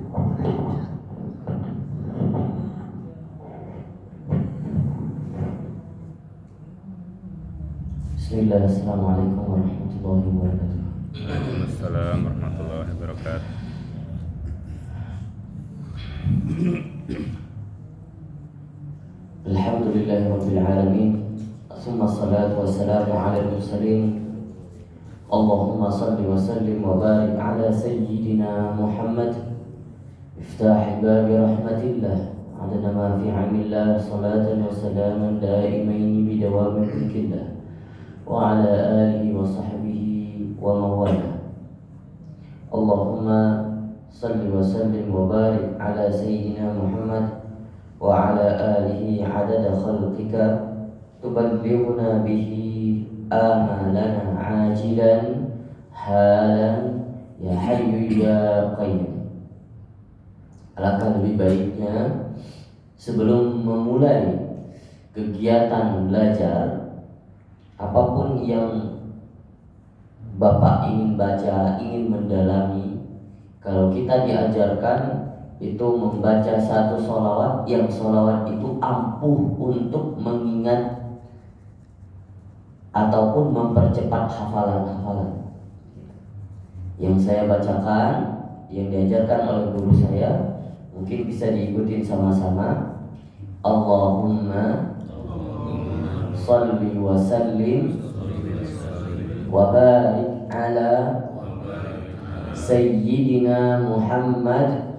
Bismillah, assalamualaikum warahmatullahi wabarakatuh. Waalaikumsalam warahmatullahi wabarakatuh. Alhamdulillahi rabbil alamin. Tsumma salatu wassalamu ala al-mursalin. Allahumma salli wa sallim wa barik ala sayyidina Muhammad. Iftahi babi rahmatillah. Adana ma fi 'ilmillah, salatan wa salaman daimain bidawami mulkillah. Wa ala alihi wa sahbihi wa mawala. Allahumma salli wa sallim wa barik ala sayyidina Muhammad wa ala alihi adada khalqika tuballighuna bihi amalana ajilan halan ya hayyu ya qayyum. Alangkah lebih baiknya sebelum memulai kegiatan belajar, apapun yang Bapak ingin baca, ingin mendalami, kalau kita diajarkan itu membaca satu sholawat, yang sholawat itu ampuh untuk mengingat ataupun mempercepat hafalan-hafalan. Yang saya bacakan, yang diajarkan oleh guru saya, mungkin bisa diikutin sama-sama. Allahumma salli wa sallim wa barik ala sayyidina Muhammad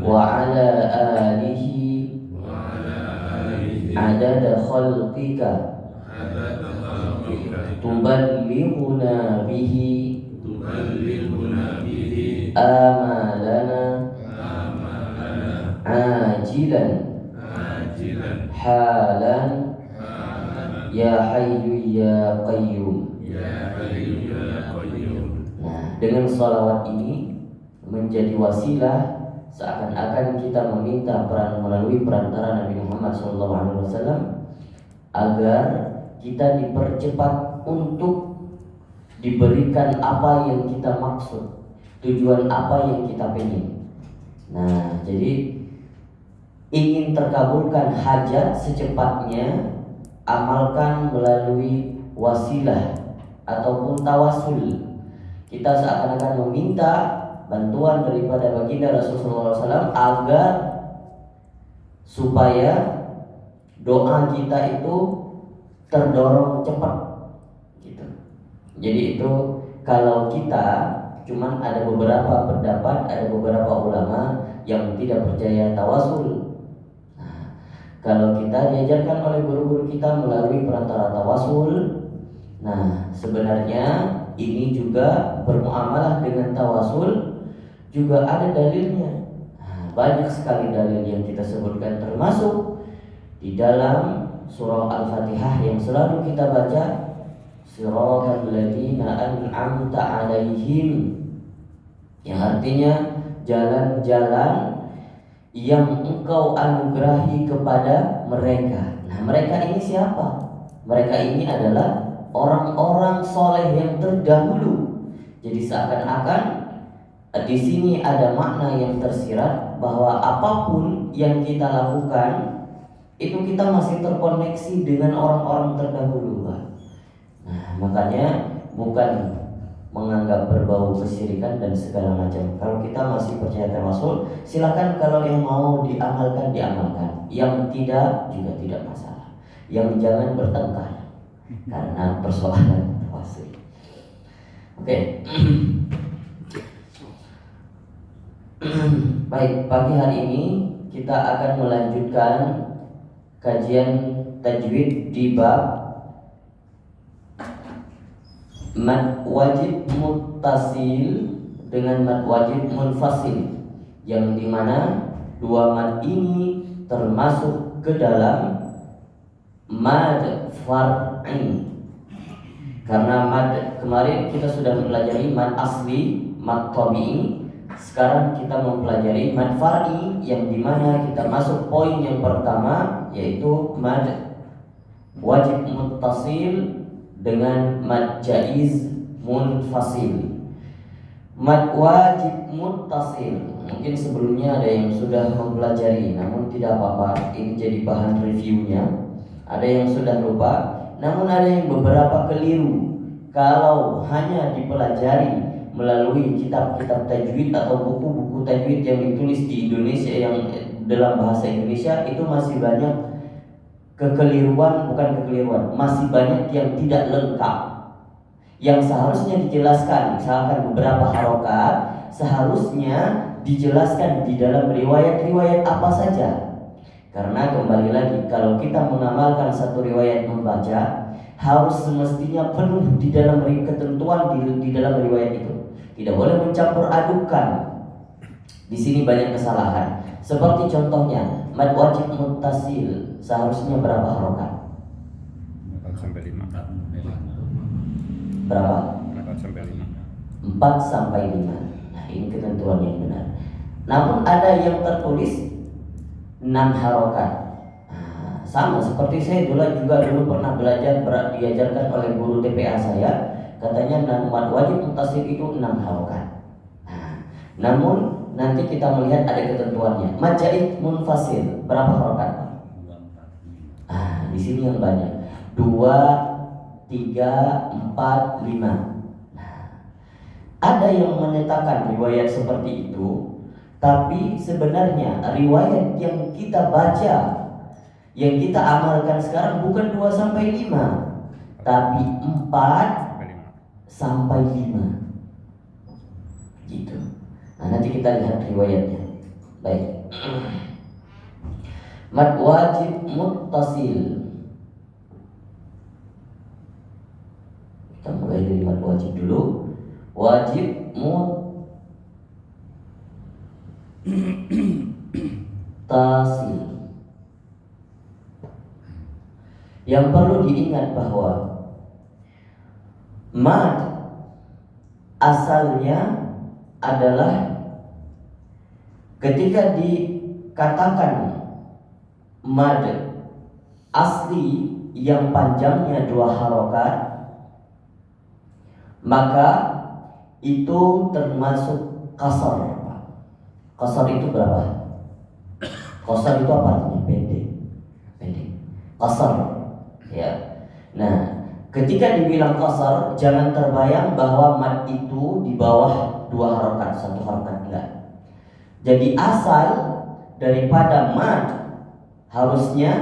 wa ala alihi adada khalqika tuballighuna bihi amalana ajilan halan ya hayyu ya qayyum. Nah, dengan salawat ini menjadi wasilah, seakan-akan kita meminta melalui perantara Nabi Muhammad SAW agar kita dipercepat untuk diberikan apa yang kita maksud, tujuan apa yang kita pengen. Nah, jadi ingin terkabulkan hajat secepatnya, amalkan melalui wasilah ataupun tawasul. Kita seakan-akan meminta bantuan daripada baginda Rasulullah SAW agar supaya doa kita itu terdorong cepat gitu. Jadi itu kalau kita cuman ada beberapa pendapat, ada beberapa ulama yang tidak percaya tawasul. Nah, kalau kita diajarkan oleh guru-guru kita melalui perantara tawasul, nah sebenarnya ini juga bermuamalah dengan tawasul juga ada dalilnya. Nah, banyak sekali dalil yang kita sebutkan, termasuk di dalam surah Al-Fatihah yang selalu kita baca, Siratal ladzina an'amta 'alaihim, yang artinya jalan-jalan yang engkau anugerahi kepada mereka. Nah, mereka ini siapa? Mereka ini adalah orang-orang soleh yang terdahulu. Jadi seakan-akan di sini ada makna yang tersirat bahwa apapun yang kita lakukan itu kita masih terkoneksi dengan orang-orang terdahulu. Nah, makanya bukan menganggap berbau kesyirikan dan segala macam. Kalau kita masih percaya tawasul, silakan. Kalau yang mau diamalkan, diamalkan. Yang tidak juga tidak masalah. Yang jangan bertengkar karena persoalan tawasul. Oke. Baik, pagi hari ini kita akan melanjutkan kajian tajwid di bab mad wajib muttasil dengan mad wajib munfasil, yang dimana dua mad ini termasuk ke dalam mad far'i. Karena mad kemarin kita sudah mempelajari mad asli, mad tabi'i. Sekarang kita mempelajari mad far'i, yang dimana kita masuk poin yang pertama, yaitu mad wajib muttasil dengan mad jaiz munfasil. Mad wajib muttasil. Mungkin sebelumnya ada yang sudah mempelajari, namun tidak apa-apa, ini jadi bahan reviewnya. Ada yang sudah lupa, namun ada yang beberapa keliru. Kalau hanya dipelajari melalui kitab-kitab tajwid atau buku-buku tajwid yang ditulis di Indonesia, yang dalam bahasa Indonesia, itu masih banyak kekeliruan, bukan kekeliruan, masih banyak yang tidak lengkap, yang seharusnya dijelaskan. Misalkan beberapa harokat seharusnya dijelaskan di dalam riwayat-riwayat apa saja. Karena kembali lagi, kalau kita mengamalkan satu riwayat membaca, harus semestinya penuh di dalam ketentuan di dalam riwayat itu. Tidak boleh mencampur adukan. Di sini banyak kesalahan. Seperti contohnya, mad wajib muttasil seharusnya berapa harokat? 4 sampai 5. Berapa? 4 sampai 5. 4 sampai 5. Nah, ini ketentuan yang benar. Namun ada yang tertulis 6 harokat. Nah, sama seperti saya juga dulu pernah belajar, diajarkan oleh guru TPA saya. Katanya mad wajib muttasil itu 6 harokat. Nah, namun nanti kita melihat ada ketentuannya. Mad jaid munfasil berapa harokat? Di sini yang banyak. 2, 3, 4, 5. Nah, ada yang menyatakan riwayat seperti itu, tapi sebenarnya riwayat yang kita baca, yang kita amalkan sekarang bukan 2 sampai 5, tapi 4 sampai 5. Gitu. Nah, nanti kita lihat riwayatnya. Baik. Mad wajib muttasil. Kita mulai dari mad wajib dulu. Wajib muttasil. Yang perlu diingat bahwa mad asalnya adalah ketika dikatakan mad asli yang panjangnya 2 harokat, maka itu termasuk qasar. Qasar itu berapa? Qasar itu apa artinya? Pendek. Qasar, ya. Nah, ketika dibilang qasar, jangan terbayang bahwa mad itu di bawah 2 harokat, 1 harokat, enggak. Jadi asal daripada mad harusnya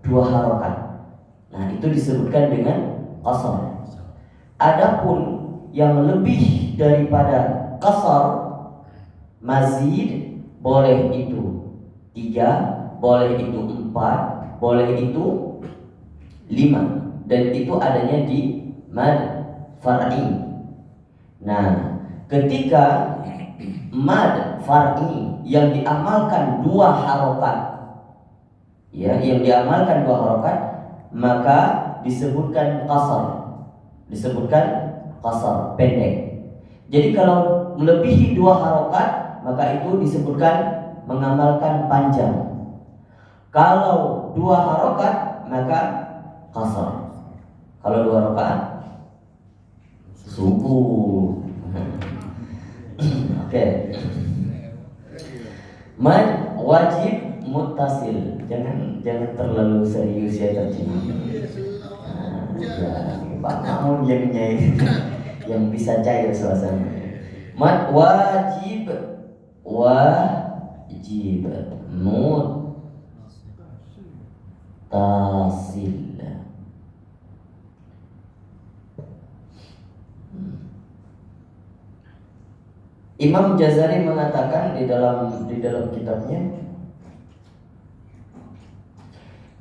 2 harokat. Nah, itu disebutkan dengan qasar. Adapun yang lebih daripada qasar, mazid, boleh itu 3, boleh itu 4, boleh itu 5, dan itu adanya di mad far'i. Nah, ketika mad far'i yang diamalkan 2 harokat, ya, yang diamalkan 2 harokat, maka disebutkan qasar, pendek. Jadi kalau melebihi 2 harokat, maka itu disebutkan mengamalkan panjang. Kalau 2 harokat, maka qasar. Kalau 2 harokat, subuh. Oke. Mad wajib muttasil. Jangan terlalu serius ya terjemah. Ya, Pak Mamun yang bisa cair suasana. Mad wajib muttasil. Imam Jazari mengatakan di dalam kitabnya,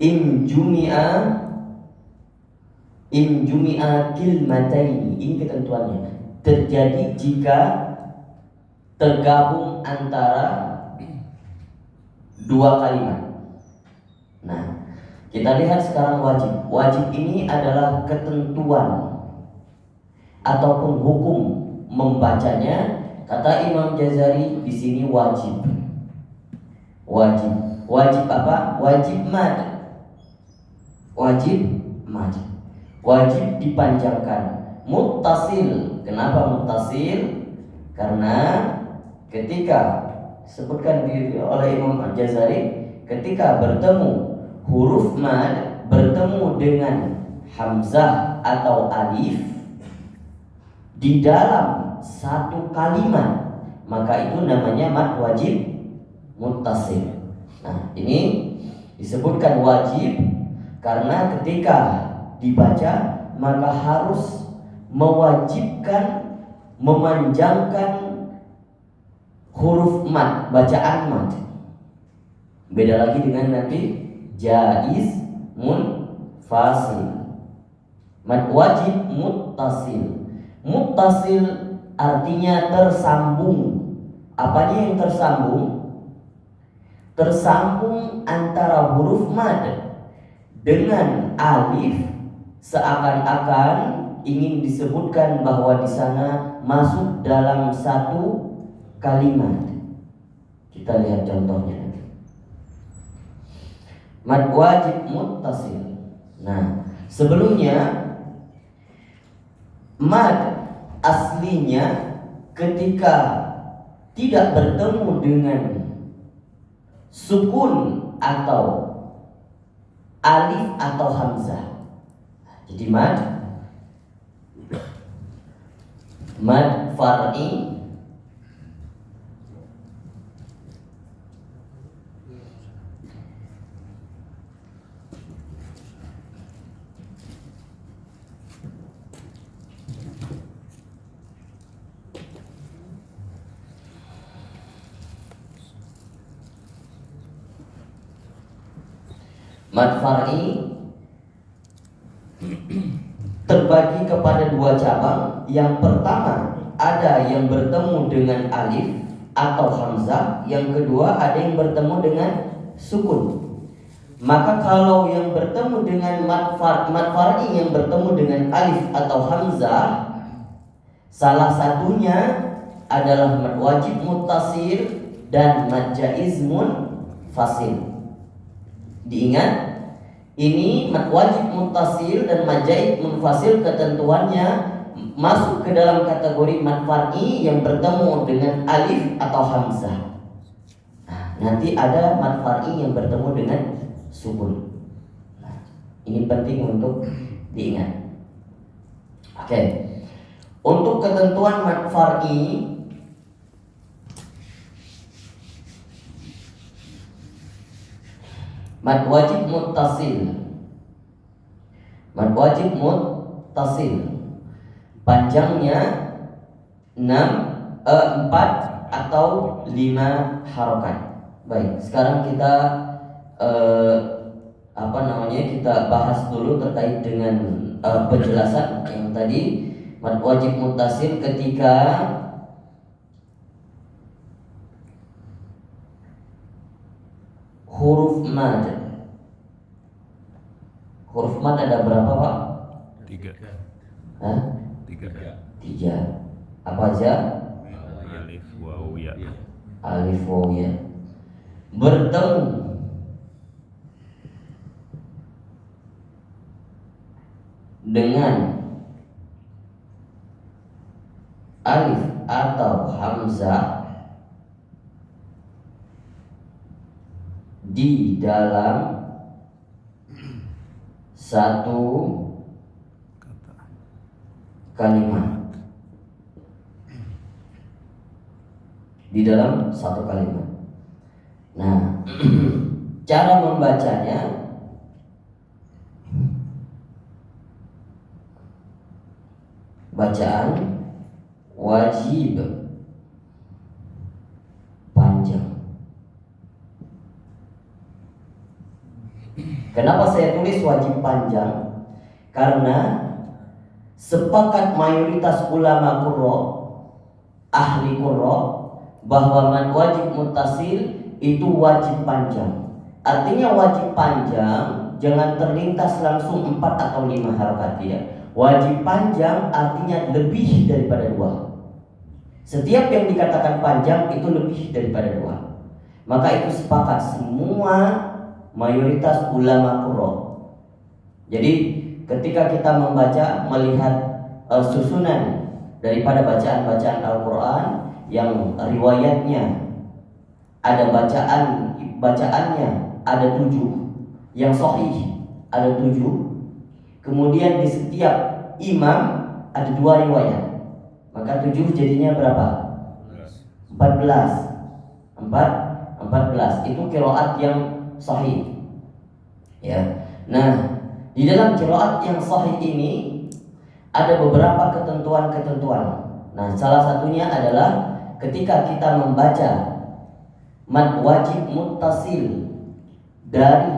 in jumi'a kilmataini, ini ketentuannya, terjadi jika tergabung antara 2 kalimat. Nah, kita lihat sekarang wajib. Wajib ini adalah ketentuan ataupun hukum membacanya. Kata Imam Jazari di sini wajib. Wajib apa? Wajib mad. Wajib dipanjangkan. Muttasil. Kenapa muttasil? Karena ketika disebutkan oleh Imam Al-Jazari, ketika bertemu huruf mad bertemu dengan hamzah atau alif di dalam satu kalimat, maka itu namanya mad wajib muttasil. Nah, ini disebutkan wajib karena ketika dibaca maka harus mewajibkan memanjangkan huruf mad, bacaan mad. Beda lagi dengan nanti jaiz munfasil. Mad wajib muttasil. Muttasil artinya tersambung. Apanya yang tersambung? Tersambung antara huruf mad dengan alif, seakan-akan ingin disebutkan bahwa di sana masuk dalam satu kalimat. Kita lihat contohnya. Mad wajib muttasil. Nah, sebelumnya mad aslinya ketika tidak bertemu dengan sukun atau alif atau hamzah. Jadi mad far'i mad far'i terbagi kepada dua cabang. Yang pertama ada yang bertemu dengan alif atau hamzah, yang kedua ada yang bertemu dengan sukun. Maka kalau yang bertemu dengan mad far'i yang bertemu dengan alif atau hamzah, salah satunya adalah mad wajib muttasil dan mad jaiz munfasil. Diingat, ini mad wajib muttasil dan mad jaiz munfasil ketentuannya masuk ke dalam kategori mad far'i yang bertemu dengan alif atau hamzah. Nah, nanti ada mad far'i yang bertemu dengan sukun. Nah, ini penting untuk diingat. Oke. Untuk ketentuan mad far'i, mad wajib muttasil. Mad wajib muttasil panjangnya 4 atau 5 harokat. Baik, sekarang kita kita bahas dulu terkait dengan penjelasan yang tadi. Mad wajib muttasil ketika huruf mad. Huruf mad ada berapa, Pak? 3. Hah? 3. Apa aja? Alif, waw, ya. Alif, waw, ya. Bertemu dengan alif atau hamzah di dalam satu kalimat. Di dalam satu kalimat. Nah, cara membacanya bacaan wajib panjang. Kenapa saya tulis wajib panjang? Karena sepakat mayoritas ulama qurra, ahli qurra, bahwa mad wajib muttasil itu wajib panjang. Artinya wajib panjang jangan terlintas langsung 4 atau 5 harokat, tidak. Wajib panjang artinya lebih daripada 2. Setiap yang dikatakan panjang itu lebih daripada 2. Maka itu sepakat semua mayoritas ulama qurra. Jadi ketika kita membaca, melihat susunan daripada bacaan-bacaan Al-Quran, yang riwayatnya ada bacaannya ada 7, yang sahih ada 7. Kemudian di setiap imam ada 2 riwayat, maka 7 jadinya berapa? 14. 14 itu qiraat yang sahih. Ya. Nah, di dalam qiraat yang sahih ini ada beberapa ketentuan-ketentuan. Nah, salah satunya adalah ketika kita membaca mad wajib muttasil dari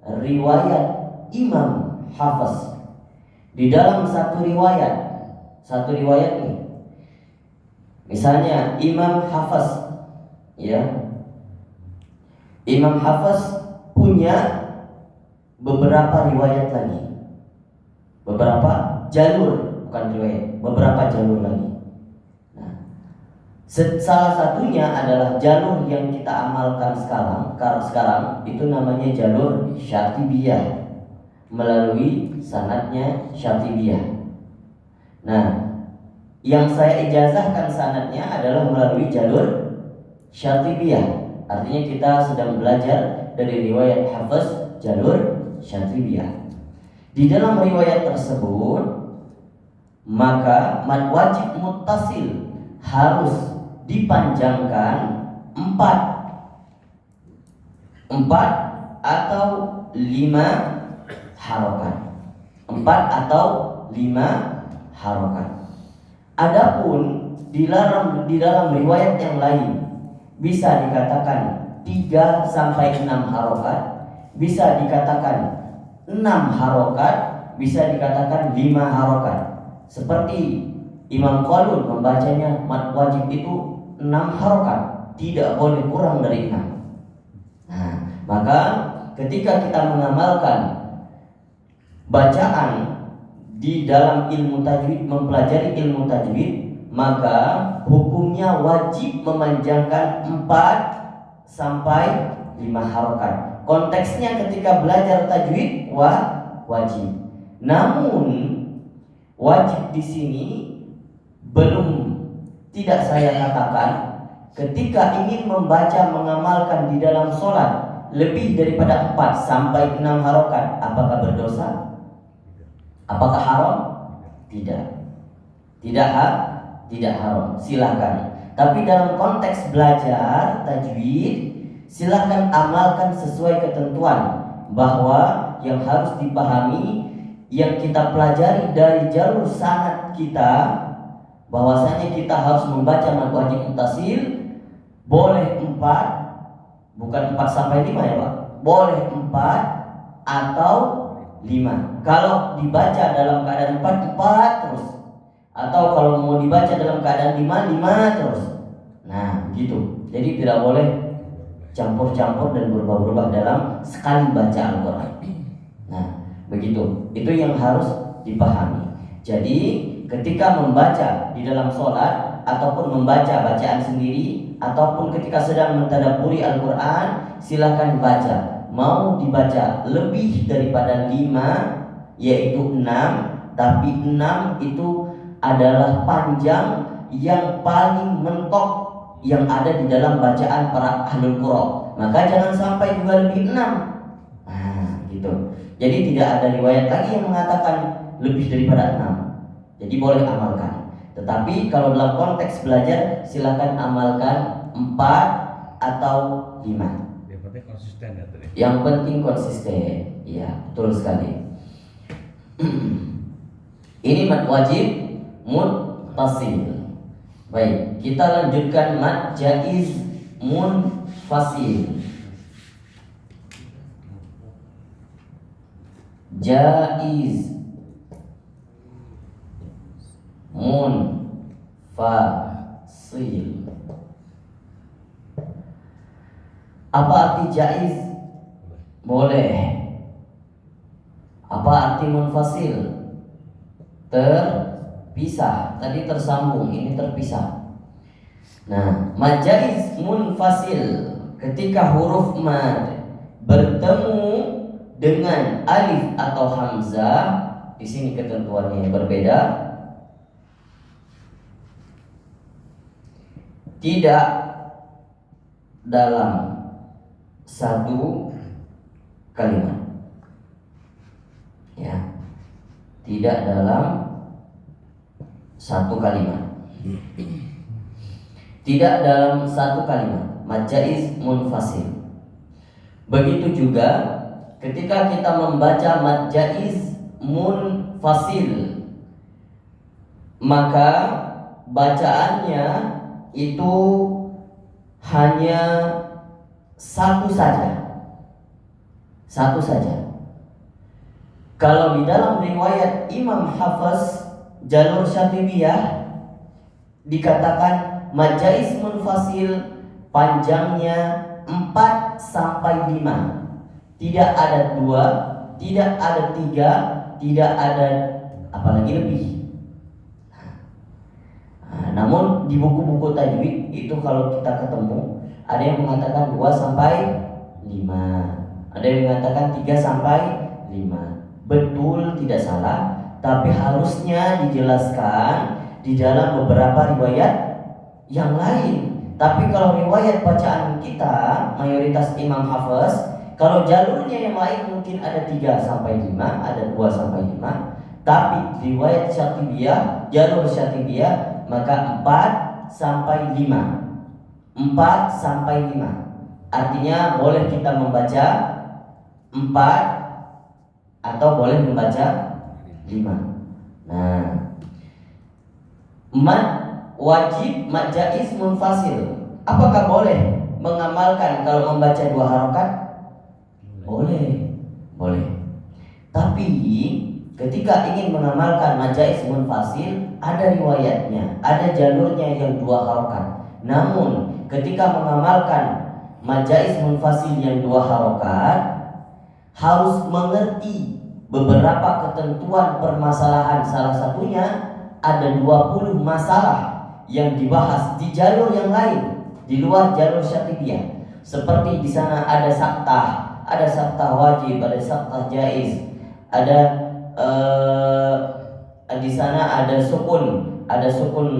riwayat Imam Hafiz. Di dalam satu riwayat nih, misalnya Imam Hafiz, ya, Imam Hafiz punya beberapa riwayat lagi, beberapa jalur, bukan riwayat, beberapa jalur lagi. Nah, salah satunya adalah jalur yang kita amalkan sekarang itu namanya jalur Syatibiyah, melalui sanadnya Syatibiyah. Nah, yang saya ijazahkan sanadnya adalah melalui jalur Syatibiyah. Artinya kita sedang belajar dari riwayat Hafiz jalur Syatibiyah. Di dalam riwayat tersebut, maka mad wajib muttasil harus dipanjangkan 4 atau 5 harokat. 4 atau 5 harokat. Adapun di dalam riwayat yang lain bisa dikatakan 3 sampai 6 harokat, bisa dikatakan 6 harokat, bisa dikatakan 5 harokat. Seperti Imam Qalun membacanya mad wajib itu 6 harokat, tidak boleh kurang dari 6. Nah, maka ketika kita mengamalkan bacaan di dalam ilmu tajwid, mempelajari ilmu tajwid, maka hukumnya wajib memanjangkan 4 sampai 5 harokat. Konteksnya ketika belajar tajwid wajib. Namun wajib di sini tidak saya katakan ketika ingin membaca mengamalkan di dalam sholat lebih daripada 4 sampai 6 harokat, apakah berdosa? Apakah haram? Tidak haram. Silakan. Tapi dalam konteks belajar tajwid, silakan amalkan sesuai ketentuan, bahwa yang harus dipahami yang kita pelajari dari jalur sanad kita, bahwasanya kita harus membaca mad wajib muttasil boleh 4, bukan 4 sampai 5 ya Pak. Boleh 4 atau 5. Kalau dibaca dalam keadaan 4 terus, atau kalau mau dibaca dalam keadaan 5 terus. Nah, begitu. Jadi tidak boleh campur-campur dan berubah-ubah dalam sekali baca Al-Quran. Nah, begitu. Itu yang harus dipahami. Jadi ketika membaca di dalam sholat, ataupun membaca bacaan sendiri, ataupun ketika sedang mentadabburi Al-Quran, silakan baca. Mau dibaca lebih daripada 5, yaitu 6, tapi 6 itu adalah panjang yang paling mentok yang ada di dalam bacaan para ahlul qura. Maka jangan sampai juga lebih 6. Nah, gitu. Jadi tidak ada riwayat lagi yang mengatakan lebih daripada 6. Jadi boleh amalkan. Tetapi kalau dalam konteks belajar, silakan amalkan 4 atau 5. Yang penting konsisten ya tadi. Yang penting konsisten. Iya, betul sekali. Ini mad wajib muttasil. Baik, kita lanjutkan mad jaiz munfasil. Jaiz munfasil. Apa arti jaiz? Boleh. Apa arti munfasil? Terpisah. Tadi tersambung, ini terpisah. Nah, mad jaiz munfasil ketika huruf mad bertemu dengan alif atau hamzah, di sini ketentuannya berbeda. tidak dalam satu kalimat, ya, tidak dalam satu kalimat, tidak dalam satu kalimat, mad jaiz munfasil. Begitu juga ketika kita membaca mad jaiz munfasil, maka bacaannya itu hanya satu saja. Satu saja. Kalau di dalam riwayat Imam Hafiz jalur Syatibiyah dikatakan mad jaiz munfasil panjangnya 4 sampai 5. Tidak ada 2, tidak ada 3, tidak ada apalagi lebih. Namun di buku-buku tajwid itu kalau kita ketemu ada yang mengatakan 2 sampai 5, ada yang mengatakan 3 sampai 5. Betul, tidak salah, tapi harusnya dijelaskan di dalam beberapa riwayat yang lain. Tapi kalau riwayat bacaan kita mayoritas Imam Hafiz, kalau jalurnya yang lain mungkin ada 3 sampai 5, ada 2 sampai 5. Tapi riwayat Syatibiyah, jalur Syatibiyah, maka 4 sampai 5. 4 sampai 5. Artinya boleh kita membaca 4 atau boleh membaca 5. Nah, mad wajib, mad jaiz munfasil. Apakah boleh mengamalkan kalau membaca 2 harokat? Boleh. Boleh. Tapi ketika ingin mengamalkan mad jaiz munfasil, ada riwayatnya, ada jalurnya yang 2 harokat. Namun ketika mengamalkan mad jaiz munfasil yang 2 harokat, harus mengerti beberapa ketentuan permasalahan. Salah satunya ada 20 masalah yang dibahas di jalur yang lain di luar jalur Syatibiyah. Seperti di sana ada saktah wajib, ada saktah jaiz, ada di sana ada sukun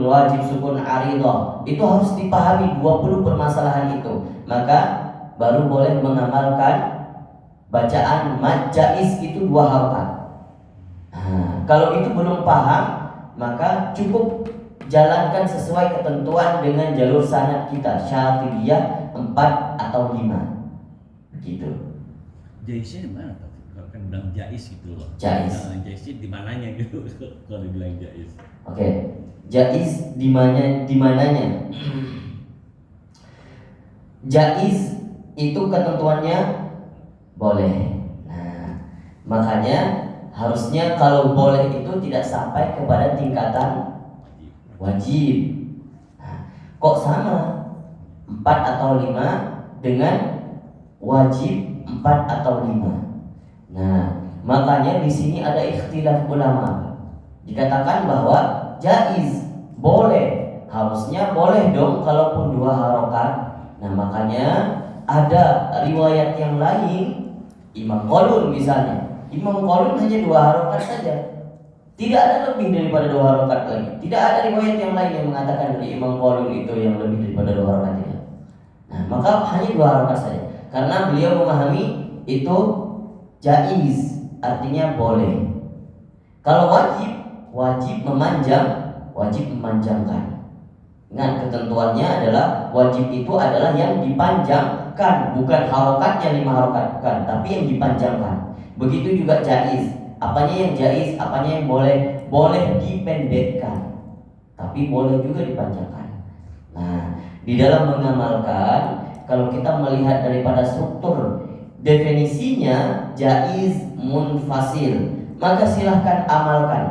wajib, sukun aridah. Itu harus dipahami 20 permasalahan itu, maka baru boleh mengamalkan bacaan mad jaiz itu 2 harokat. Kalau itu belum paham, maka cukup jalankan sesuai ketentuan dengan jalur sanad kita, Syatibiyah 4 atau 5. Begitu. Jaiznya di mana Pak? Kalau kan bilang jaiz gitu loh. Jaiz. Nah, jaiznya di mananya gitu kalau dibilang jaiz. Oke. Jaiz di mananya? Jaiz itu ketentuannya boleh. Nah, makanya harusnya kalau boleh itu tidak sampai kepada tingkatan wajib. Nah, kok sama 4 atau 5 dengan wajib 4 atau 5? Nah, makanya di sini ada ikhtilaf ulama. Dikatakan bahwa jaiz boleh, harusnya boleh dong kalaupun 2 harokat. Nah, makanya ada riwayat yang lain, Imam Qalun misalnya. Imam Qalun hanya 2 harokat saja. Tidak ada lebih daripada 2 harokat lagi. Tidak ada riwayat yang lain yang mengatakan dari Imam Qalun itu yang lebih daripada 2 harokat itu. Nah, maka hanya 2 harokat saja. Karena beliau memahami itu jaiz, artinya boleh. Kalau wajib memanjangkan. Ingat, ketentuannya adalah wajib itu adalah yang dipanjangkan, bukan harokatnya 5 harokat, bukan, tapi yang dipanjangkan. Begitu juga jaiz. Apanya yang jaiz, apanya yang boleh? Boleh dipendekkan, tapi boleh juga dipanjangkan. Nah, di dalam mengamalkan, kalau kita melihat daripada struktur definisinya jaiz munfasil, maka silahkan amalkan.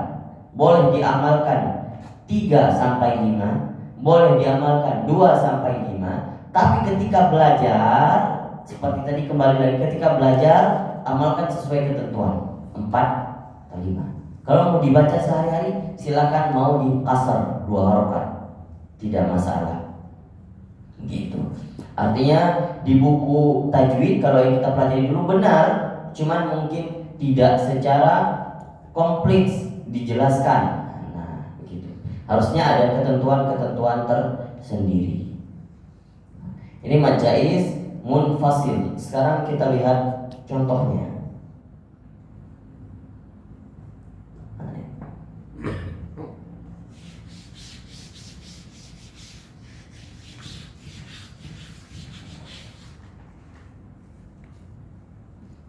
Boleh diamalkan 3 sampai 5, boleh diamalkan 2 sampai 5. Tapi ketika belajar, seperti tadi kembali lagi, ketika belajar amalkan sesuai ketentuan 4 atau 5. Kalau mau dibaca sehari-hari, silakan mau di qasar 2 harokat, tidak masalah. Gitu. Artinya di buku tajwid kalau yang kita pelajari dulu benar, cuman mungkin tidak secara kompleks dijelaskan. Nah, begitu. Harusnya ada ketentuan-ketentuan tersendiri. Ini mad jaiz munfasil. Sekarang kita lihat contohnya.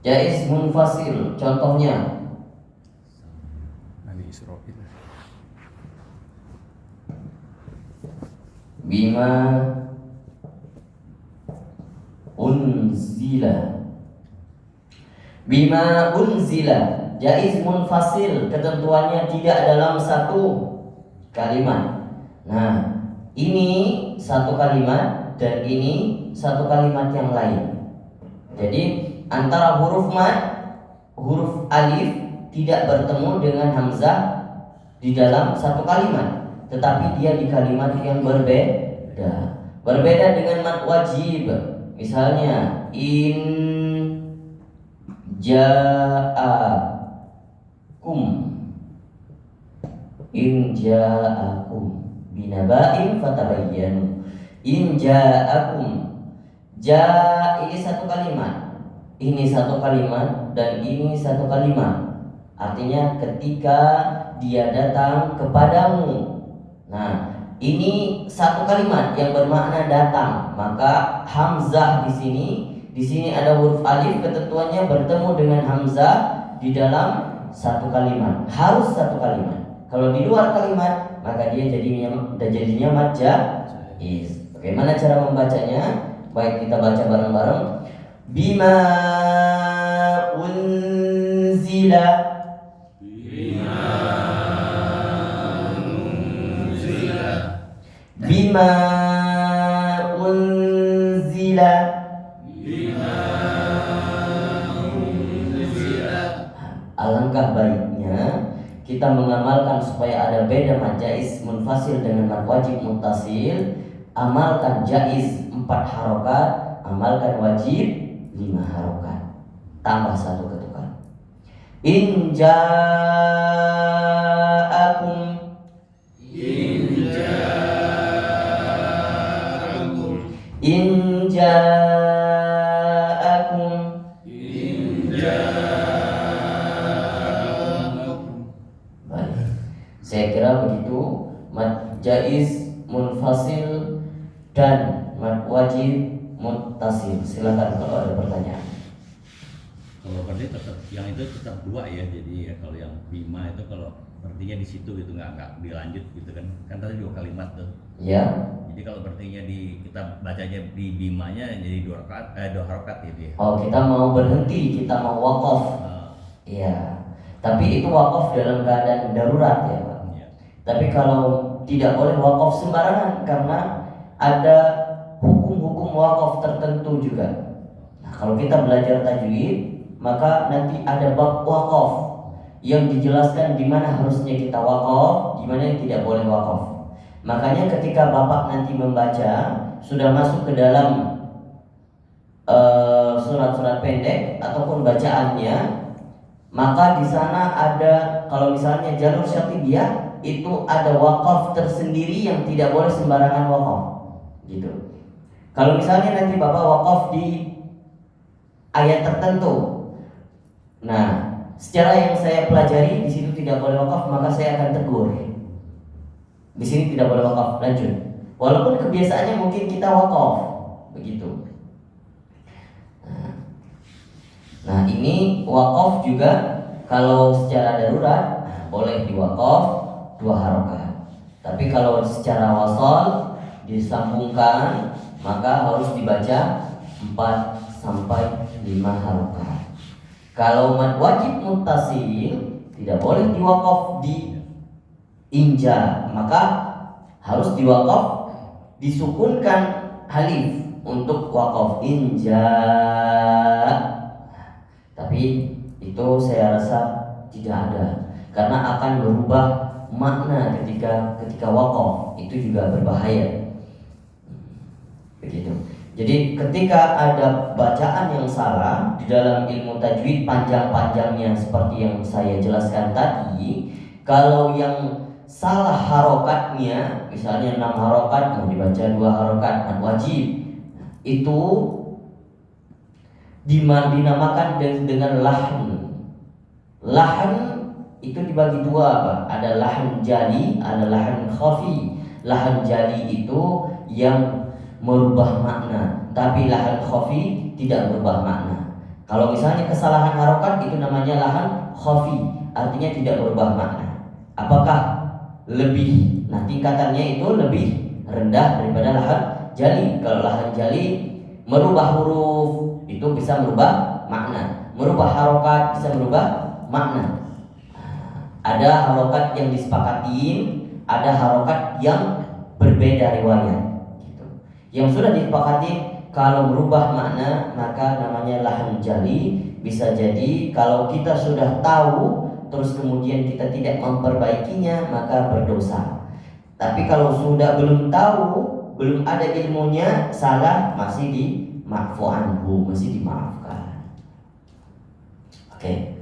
Jaiz munfasil, contohnya Ali Israil. bima unzila. Bima unzila jaiz munfasil, ketentuannya tidak dalam satu kalimat. Nah, ini satu kalimat dan ini satu kalimat yang lain. Jadi antara huruf mad, huruf alif tidak bertemu dengan hamzah di dalam satu kalimat, tetapi dia di kalimat yang berbeda. Berbeda dengan mad wajib. Misalnya in ja'akum, in ja'akum binaba'in fatabayyanu. In ja'akum, ja ini satu kalimat, ini satu kalimat, dan ini satu kalimat. Artinya ketika dia datang kepadamu. Nah, ini satu kalimat yang bermakna datang, maka hamzah di sini ada huruf alif, ketentuannya bertemu dengan hamzah di dalam satu kalimat. Harus satu kalimat. Kalau di luar kalimat, maka dia jadinya mad jaiz. Bagaimana cara membacanya? Baik, kita baca bareng-bareng. Bima unzila. Bima unzila. Alangkah baiknya kita mengamalkan supaya ada beda mad jaiz munfasil dengan mad wajib muttasil. Amalkan jaiz 4 harokat, amalkan wajib 5 harokat, tambah 1 ketukan. In ja'akum, in ja'akum, baik. Saya kira begitu mad jaiz munfasil dan mad wajib muttasil. Silakan kalau ada pertanyaan. Kalau berarti tetap yang itu tetap 2 ya. Jadi ya kalau yang bima itu kalau berartinya di situ gitu nggak dilanjut gitu kan tadi 2 kalimat tuh. Ya. Jadi kalau berartinya kita bacanya di bimanya jadi 2 harokat gitu ya. Oh, kita mau berhenti, kita mau wakaf. Iya. Tapi itu wakaf dalam keadaan darurat ya, Pak. Iya. Tapi kalau tidak boleh wakaf sembarangan karena ada hukum-hukum wakaf tertentu juga. Nah, kalau kita belajar tajwid, maka nanti ada bab wakaf yang dijelaskan di mana harusnya kita wakaf, di mana yang tidak boleh wakaf. Makanya ketika Bapak nanti membaca sudah masuk ke dalam surat-surat pendek ataupun bacaannya, maka di sana ada, kalau misalnya jalur syatibiyah itu ada wakaf tersendiri yang tidak boleh sembarangan wakaf, gitu. Kalau misalnya nanti Bapak wakaf di ayat tertentu, nah secara yang saya pelajari di situ tidak boleh wakaf, maka saya akan tegur. Di sini tidak boleh wakaf, lanjut. Walaupun kebiasaannya mungkin kita wakaf, begitu. Nah, ini wakaf juga kalau secara darurat boleh diwakaf 2 harokat. Tapi kalau secara wasal disambungkan, maka harus dibaca 4 sampai 5 harokat. Kalau mad wajib muttasil tidak boleh diwakaf di inja, maka harus diwakaf disukunkan alif untuk wakaf inja. Tapi itu saya rasa tidak ada, karena akan berubah makna ketika wakaf, itu juga berbahaya. Begitu. Jadi ketika ada bacaan yang salah di dalam ilmu tajwid panjang-panjangnya seperti yang saya jelaskan tadi, kalau yang salah harokatnya, misalnya 6 harokat mau dibaca 2 harokat mad wajib, itu dinamakan dengan lahan. Lahan itu dibagi dua apa? Ada lahan jali, ada lahan khafi. Lahan jali itu yang merubah makna, tapi lahan khafi tidak merubah makna. Kalau misalnya kesalahan harokat itu namanya lahan khafi, artinya tidak merubah makna. Apakah lebih? Nah, tingkatannya itu lebih rendah daripada lahan jali. Kalau lahan jali merubah huruf itu bisa merubah makna, merubah harokat bisa merubah makna. Ada harokat yang disepakatin, ada harokat yang berbeda riwayat gitu. Yang sudah disepakati kalau merubah makna maka namanya lahan jali. Bisa jadi kalau kita sudah tahu terus kemudian kita tidak memperbaikinya maka berdosa. Tapi kalau sudah belum tahu, belum ada ilmunya, salah, masih dima'fu anhu, masih dimaafkan. Oke.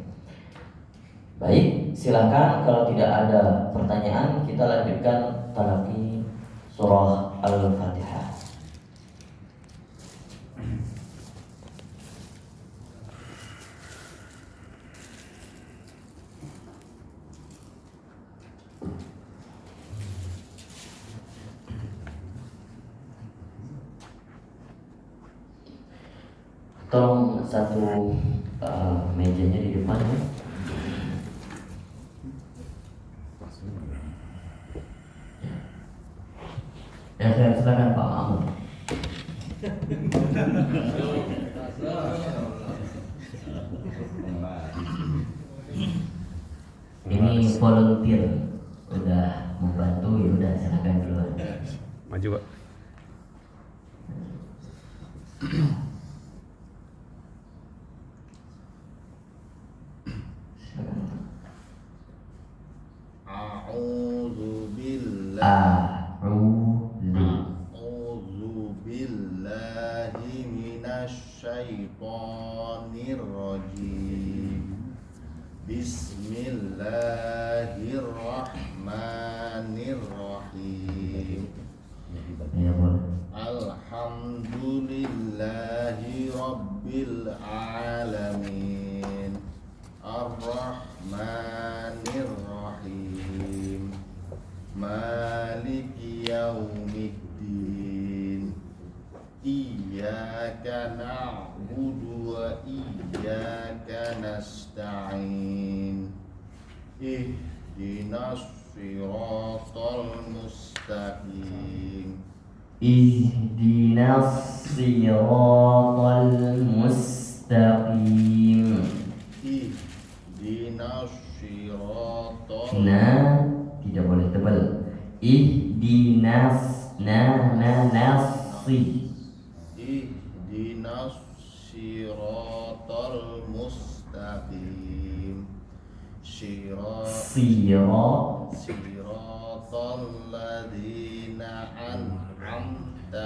Baik, silakan kalau tidak ada pertanyaan kita lanjutkan talaqi surah Al-Fatihah. Tolong satu mejanya di depan ya. Ya, saya silakan Pak Mahmud. Ini volunteer, udah membantu ya udah silakan duluan. Maju, Pak. A'udzu billahi minasy syaithanir rajim. Bismillahirrahmanirrahim. Ya boleh. Alhamdulillahi rabbil alamin. Ar-Rahmanir Rahim. Maliki yaumiddin. Iyyaka na'budu wa iyyaka nasta'in. Ihdinas siratal mustaqim. Ihdinas siratal mustaqim. Ihdinas siratal. Nah, tidak boleh tebal. Ihdinas nasi. Ihdinas siratal mustaqim. Siratal ladzina an'amta.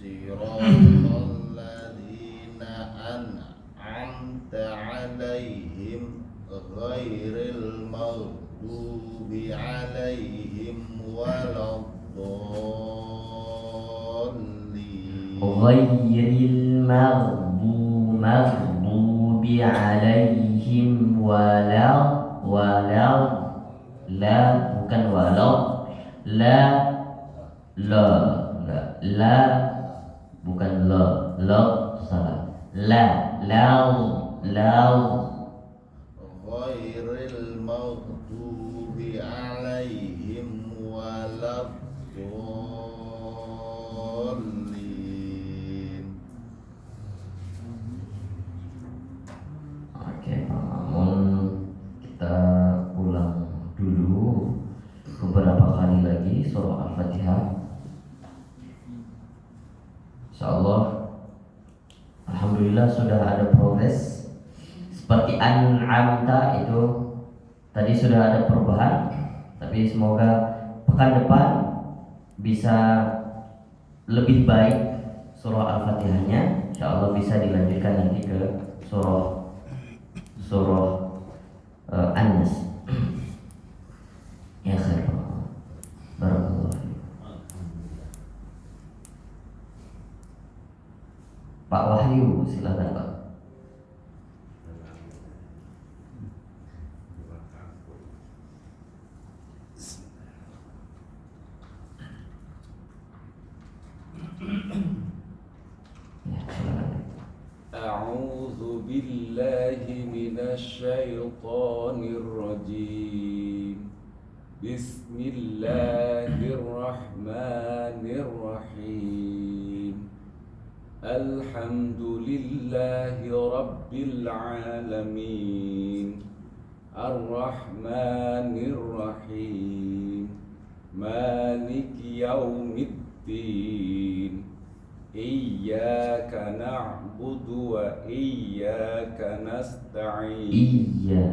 Siratal ladzina an'amta 'alaihim ghairil maghdubi 'alaihim waladdallin. Ghairil maghdubi 'alaihim bukan bukan salah. Ghairil maghdubi 'alaihim waladdallin. Oke, Pak Mamun, kita ulang dulu beberapa kali lagi surah Al-Fatihah. Insyaallah, alhamdulillah sudah ada progres. Seperti an'amta itu tadi sudah ada perubahan, tapi semoga pekan depan bisa lebih baik surah Al-Fatihahnya. Insyaallah bisa dilanjutkan nanti ke surah An-Nas. Ya. Pak Wahyu, silakan Pak. Ya, silakan. أعوذ بالله من الشيطان الرجيم بسم الله الرحمن الرحيم الحمد لله رب العالمين الرحمن الرحيم مالك يوم الدين إياك نعبد وإياك نستعين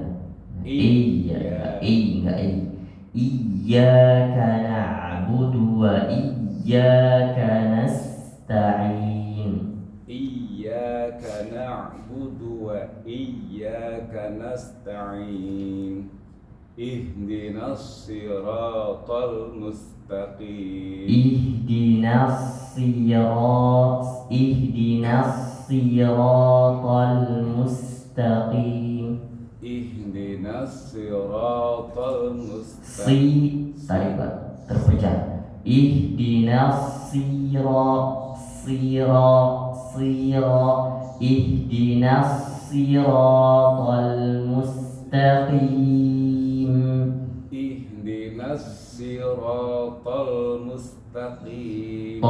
Iyyaka na'budu wa iyyaka nasta'in. إياك نعبد وإياك نستعين اهدنا الصراط المستقيم Ihdinas siratal mustaqim. اهدنا الصراط المستقيم Tarik Pak, terpecah. Ihdinas ihdinas siratal mustaqim. اهدنا الصراط المستقيم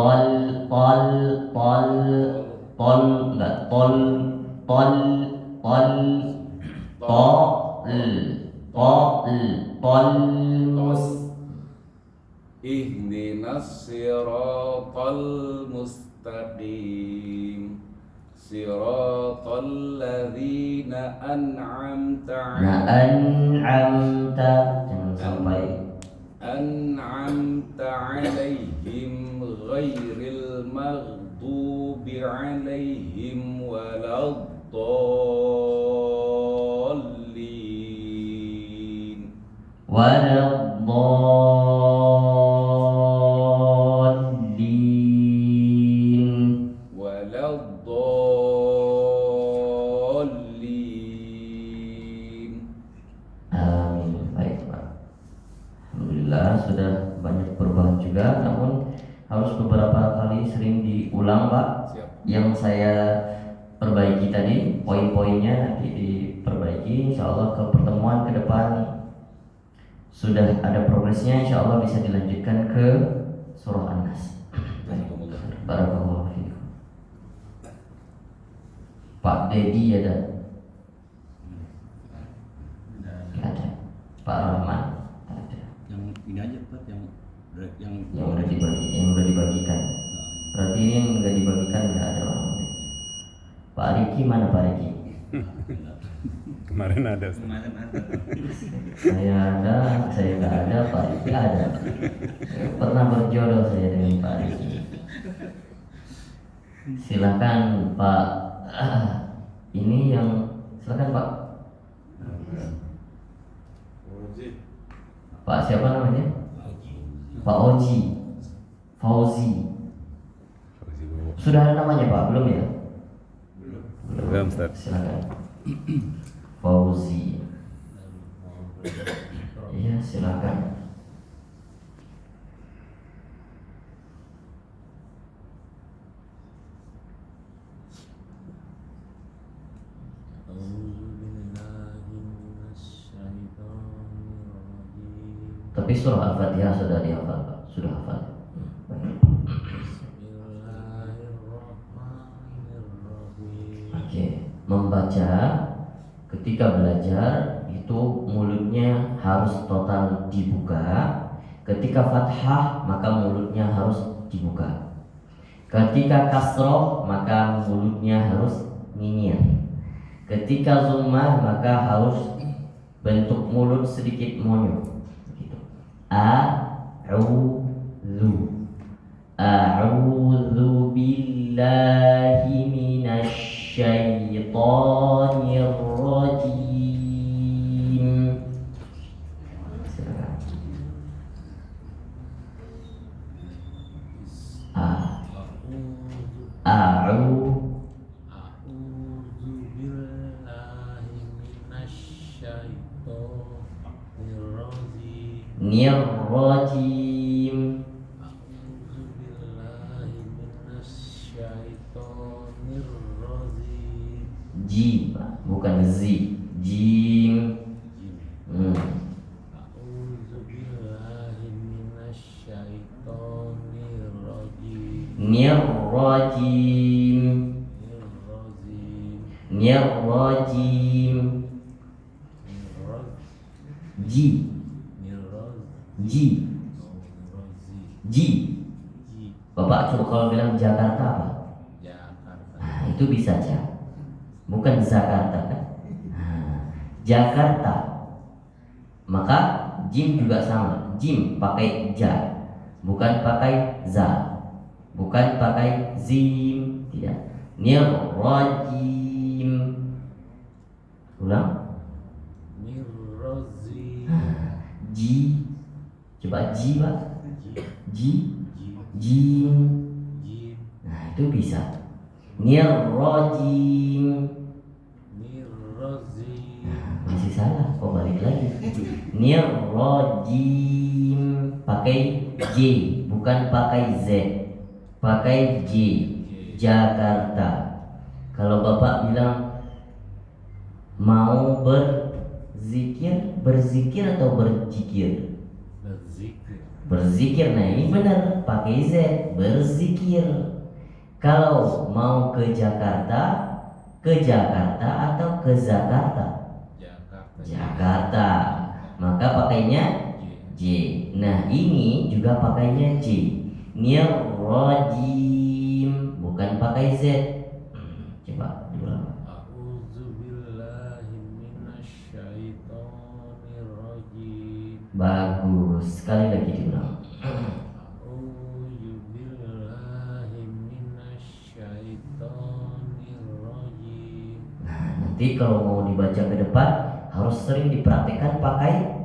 اهدنا الصراط المستقيم صراط الذين أنعمت An'amta, jangan sampai أنعمت عليهم غير المغضوب عليهم ولا الضالين ولا الضالين Amin. Baik Pak. Alhamdulillah sudah banyak perubahan juga, namun harus beberapa kali sering diulang Pak. Siap. Yang saya perbaiki tadi, poin-poinnya nanti diperbaiki. Insya Allah ke pertemuan ke depan sudah ada progresnya. Insya Allah bisa dilanjutkan ke surah An-Nas. Barakallahu fiikum. Pak Dedi ada? Nggak ada. Pak Rahman ada. Yang ini aja Pak, yang Yang udah dibagikan. Berarti ini yang nggak dibagikan nggak ada orang. Pak Riki mana Pak Riki? Kemarin ada. Saya ada, saya nggak ada, Pak Riki ada. Pernah berjodoh saya dengan Pak Riki. Silakan Pak. Ini yang silakan Pak. Pak siapa namanya? Pak Oji. Fauzi. Sudah ada namanya Pak? Belum ya? Belum, Ustaz. Silakan. Fauzi. Iya, silakan. Tapi surah Al-Fatihah sudah dihafal Pak, sudah hafal. Oke, membaca ketika belajar itu mulutnya harus total dibuka. Ketika fathah maka mulutnya harus dibuka. Ketika kasroh maka mulutnya harus nyinyir. Ketika zummah maka harus bentuk mulut sedikit monyong. Gitu. A'udzu billahi minasy syaithanir rajim. Nirrajim. A'udzu billahi minasyaitonir rajim. Jim, bukan zi. Jim. A'udzu billahi minasyaitonir rajim. Nirrajim. Nirrajim. Nirrajim. Ji. Ji. Ji. Bapak coba kalau bilang Jakarta apa? Jakarta. Nah, itu bisa aja. Bukan Jakarta kan? Nah, Jakarta. Maka jim juga sama. Jim pakai ja, bukan pakai za, bukan pakai zim, tidak. Nirrajim. Ulang. Nirrajim. Ji. Coba ji, Pak. Ji. Jim. Jim. Nah, itu bisa. Nirrajim. Nirrajim. Masih salah, kok balik lagi. Nirrajim pakai J, bukan pakai Z, pakai J. Jakarta. Kalau Bapak bilang mau berzikir, berzikir atau berzikir? Berzikir. Berzikir, nah ini benar pakai Z, berzikir. Kalau mau ke Jakarta atau ke Jakarta? Jakarta. Jakarta. Maka pakainya J. Nah, ini juga pakainya J. Nirrajim, bukan pakai Z. Coba diulang. A'udzu billahi minasyaitonir rajim. Bagus. Sekali lagi diulang. A'udzu billahi minasyaitonir rajim. Nah, nanti kalau mau dibaca ke depan harus sering dipraktikkan pakai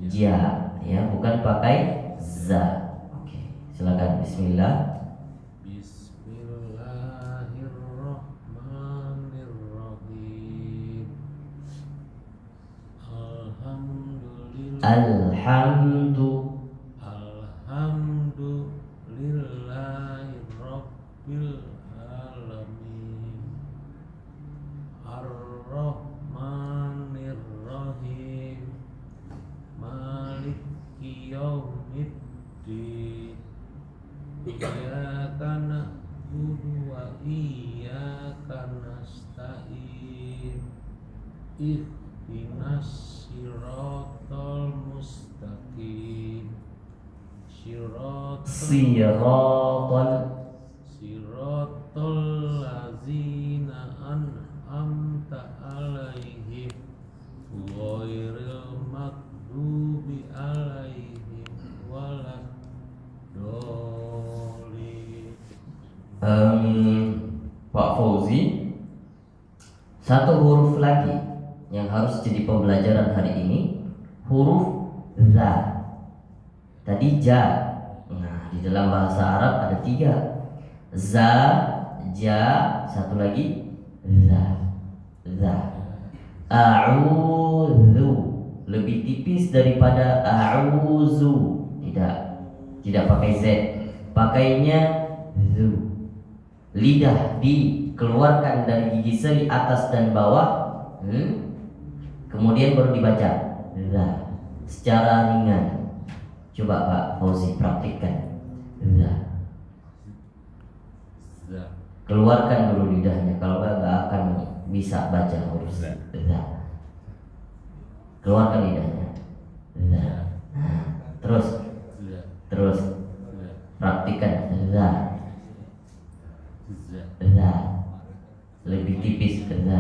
ja, ya, bukan pakai za. Oke, silakan. Bismillah. Bismillahirrahmanirrahim. Alhamdulillahi rabbil alamin. Ar-Rahmanir-Rahim. Maliki yaumiddin. Iyyaka na'budu wa iyyaka nasta'in. Ihdinas siratal mustaqim. Siratal ladzina an'amta 'alaihim ghairil maghdubi 'alaihim waladdallin. Pak Fauzi, satu huruf lagi yang harus jadi pembelajaran hari ini, huruf za. Tadi ja. Nah, di dalam bahasa Arab ada 3. Za, ja, satu lagi za. Za. A'udzu lebih tipis daripada a'udzu. Tidak pakai Z. Pakainya zu. Lidah dikeluarkan dari gigi seri atas dan bawah. Kemudian baru dibaca za secara ringan. Coba Pak Fauzi praktikkan. Za. Keluarkan dulu lidahnya, kalau nggak akan bisa baca huruf za. Keluarkan lidahnya. Za. Terus praktikkan za. Za. Lebih tipis za.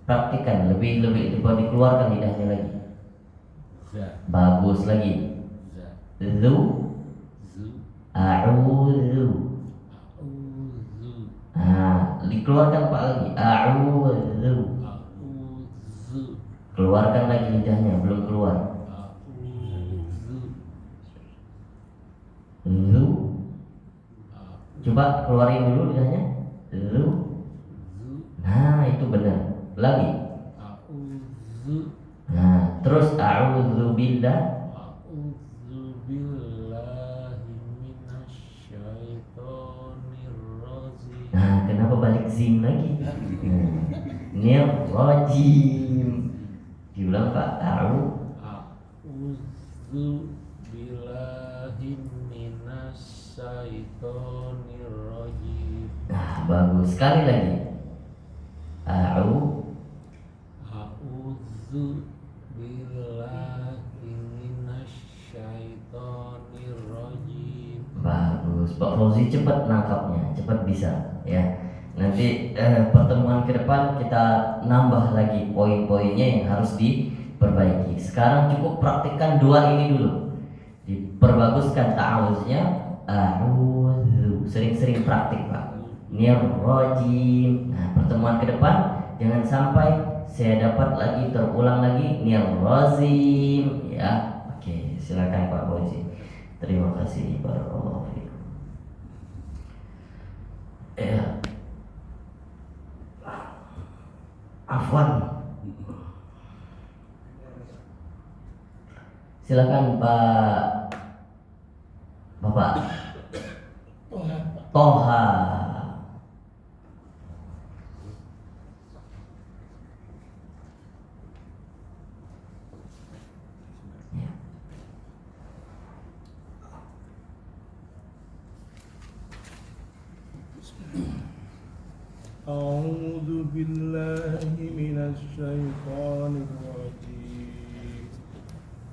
Praktikkan lebih coba dikeluarkan lidahnya lagi. Bagus lagi. Zu. A'udzu. Dikeluarkan Pak lagi. A'udzu. Keluarkan lagi lidahnya, belum keluar. Zu. Coba keluarin dulu lidahnya. Zu. Nah, itu benar. Lagi. Nah, terus a'udzu billah. A'udzu billahi minasyaitonir rajim. Nah, kenapa balik zim lagi? Nir rajim. Diulang Pak. A'udzu billahi minasyaitonir rajim. Nah, bagus. Sekali lagi. A'udzu billahi minasyaitonir rajim. Bagus. Pak Fauzi cepat nangkapnya, cepat bisa ya. Nanti pertemuan ke depan kita nambah lagi poin-poinnya yang harus diperbaiki. Sekarang cukup praktikkan dua ini dulu. Diperbaguskan ta'awuznya. A'udzu. Sering-sering praktik Pak. Nirrojim. Nah, pertemuan ke depan jangan sampai saya dapat lagi terulang lagi nirrozim ya. Oke, silakan Pak Fauzi. Terima kasih. Barakallahu fiikum. Ya. Afwan. Silakan Pak. Bapak Toha. Ya. أعوذ بالله من الشيطان الرجيم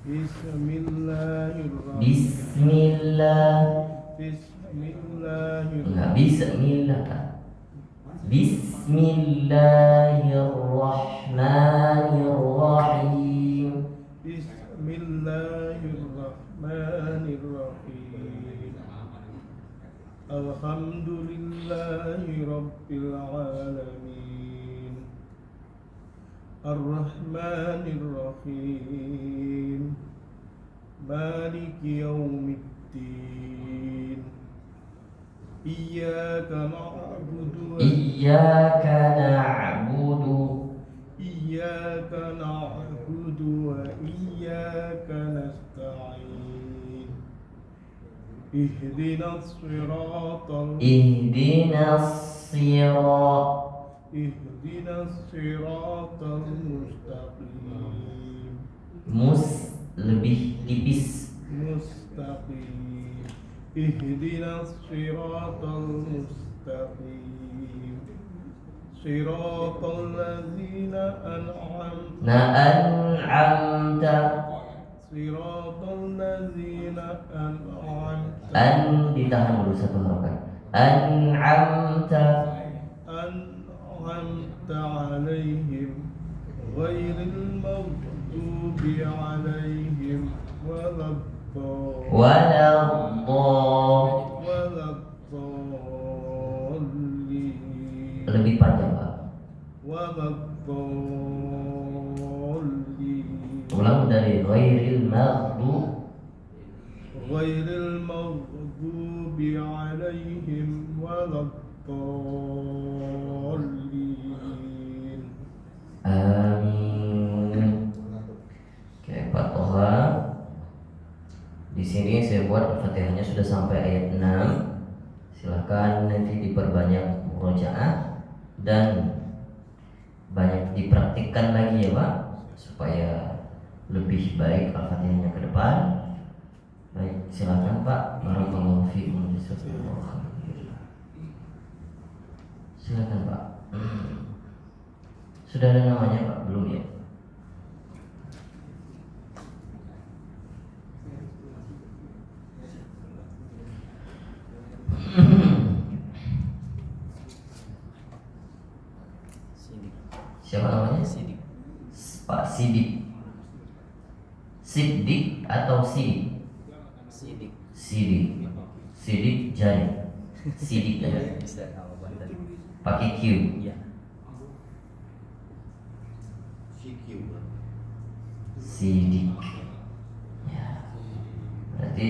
بسم الله الرحمن Bismillah. بسم الله Enggak, bismillah Pak. Bismillahirrahmanirrahim. بسم الله الرحمن الرحيم الحمد لله رب العالمين الرحمن الرحيم مالك يوم الدين إياك نعبد Iyyaka na'budu إياك نعبد وإياك نستعين اهدنا الصراط ihdinas sirat اهدنا الصراط المستقيم lebih tipis. مستقيم اهدنا الصراط المستقيم صراط الذين أنعمت An'amta. صراط الذين أنعمت Ditahan dulu satu harakat. An'amta. أنعمت عليهم غير المغضوب عليهم ولا الضالين Lebih panjang Pak. ولا الضالين Ulang dari ghairil maghdub. غير المغضوب عليهم ولا الضالين Amin. Oke, Pak Toha. Di sini saya buat Al-Fatihahnya sudah sampai ayat 6. Silakan nanti diperbanyak murojaah dan banyak dipraktikkan lagi ya Pak, supaya lebih baik Al-Fatihahnya ke depan. Baik, silakan Pak. Barakallahu fiikum. Silakan Pak. Sudah ada namanya Pak? Belum ya? Siapa namanya? Sidik. Pak Sidik. Sidik atau Sidik? Sidik. Sidik. Sidik jari. Sidik ya. Bisa kalau Banten. Pakai Q. Iya. Sidik. Ya. Berarti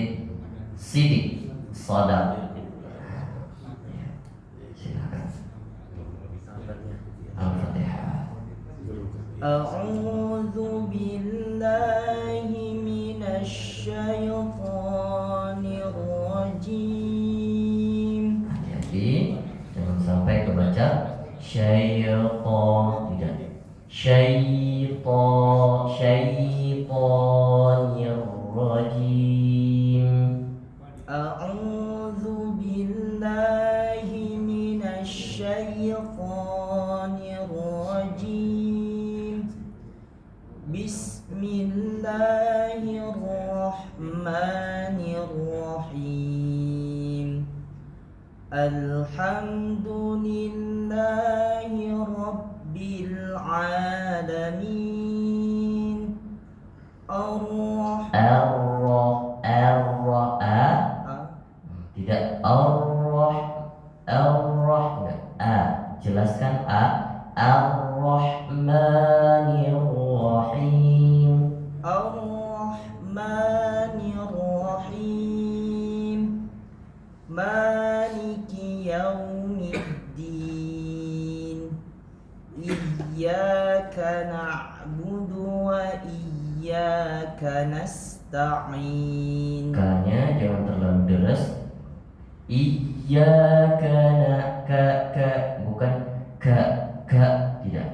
Sidik Sadaq. Ya. Silakan. Al-Fatihah. أعوذ بالله من الشيطان Ar-Rahmanir-Rahim. Alhamdulillahi Rabbil Alamin. Tidak jelaskan Ar-Rahmanir-Rahim. Ar-Rahmanir-Rahim. Maliki yaumiddin. Iyyaka na'budu wa iyyaka nasta'in. K-nya jangan terlalu deras. Iyyaka bukan tidak.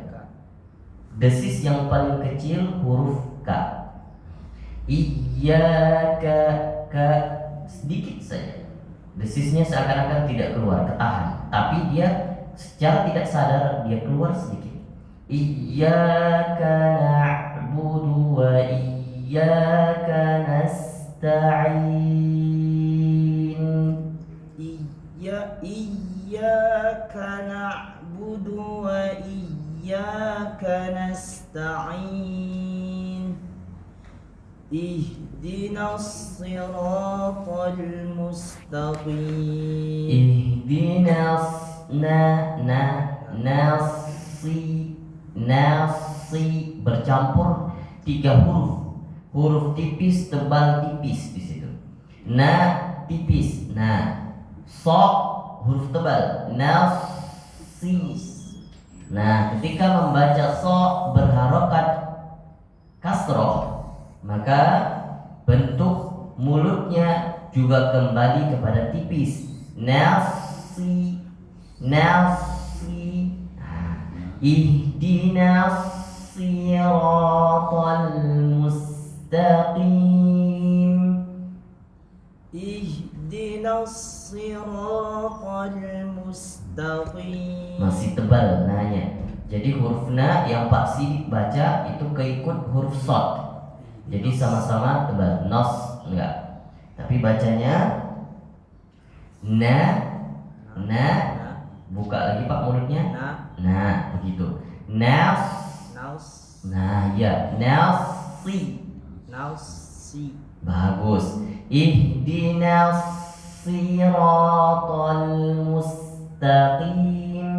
Desis yang paling kecil huruf K. Iyyaka sedikit saja. Desisnya seakan-akan tidak keluar, ketahan. Tapi dia secara tidak sadar dia keluar sedikit. Iyyaka na'budu wa iyyaka nasta'in. Iyyaka na'budu wa iyyaka nasta'in. Ihdinas siratal mustaqim. Ihdinas nasi bercampur 3 huruf. Huruf tipis, tebal, tipis di situ. Tipis. So huruf tebal. Nasi. Ketika membaca so berharokat kasroh, maka bentuk mulutnya juga kembali kepada tipis. Nasi. Ihdinas siratal mustaqim. Ihdinas siratal mustaqim. Masih tebal nanya. Jadi huruf na yang Pak Sidik baca itu keikut huruf sod. Jadi sama-sama tebal. Nos enggak. Tapi bacanya na. Buka lagi Pak mulutnya. Begitu. Nasi. Bagus. Ihdinas siratal mustaqim.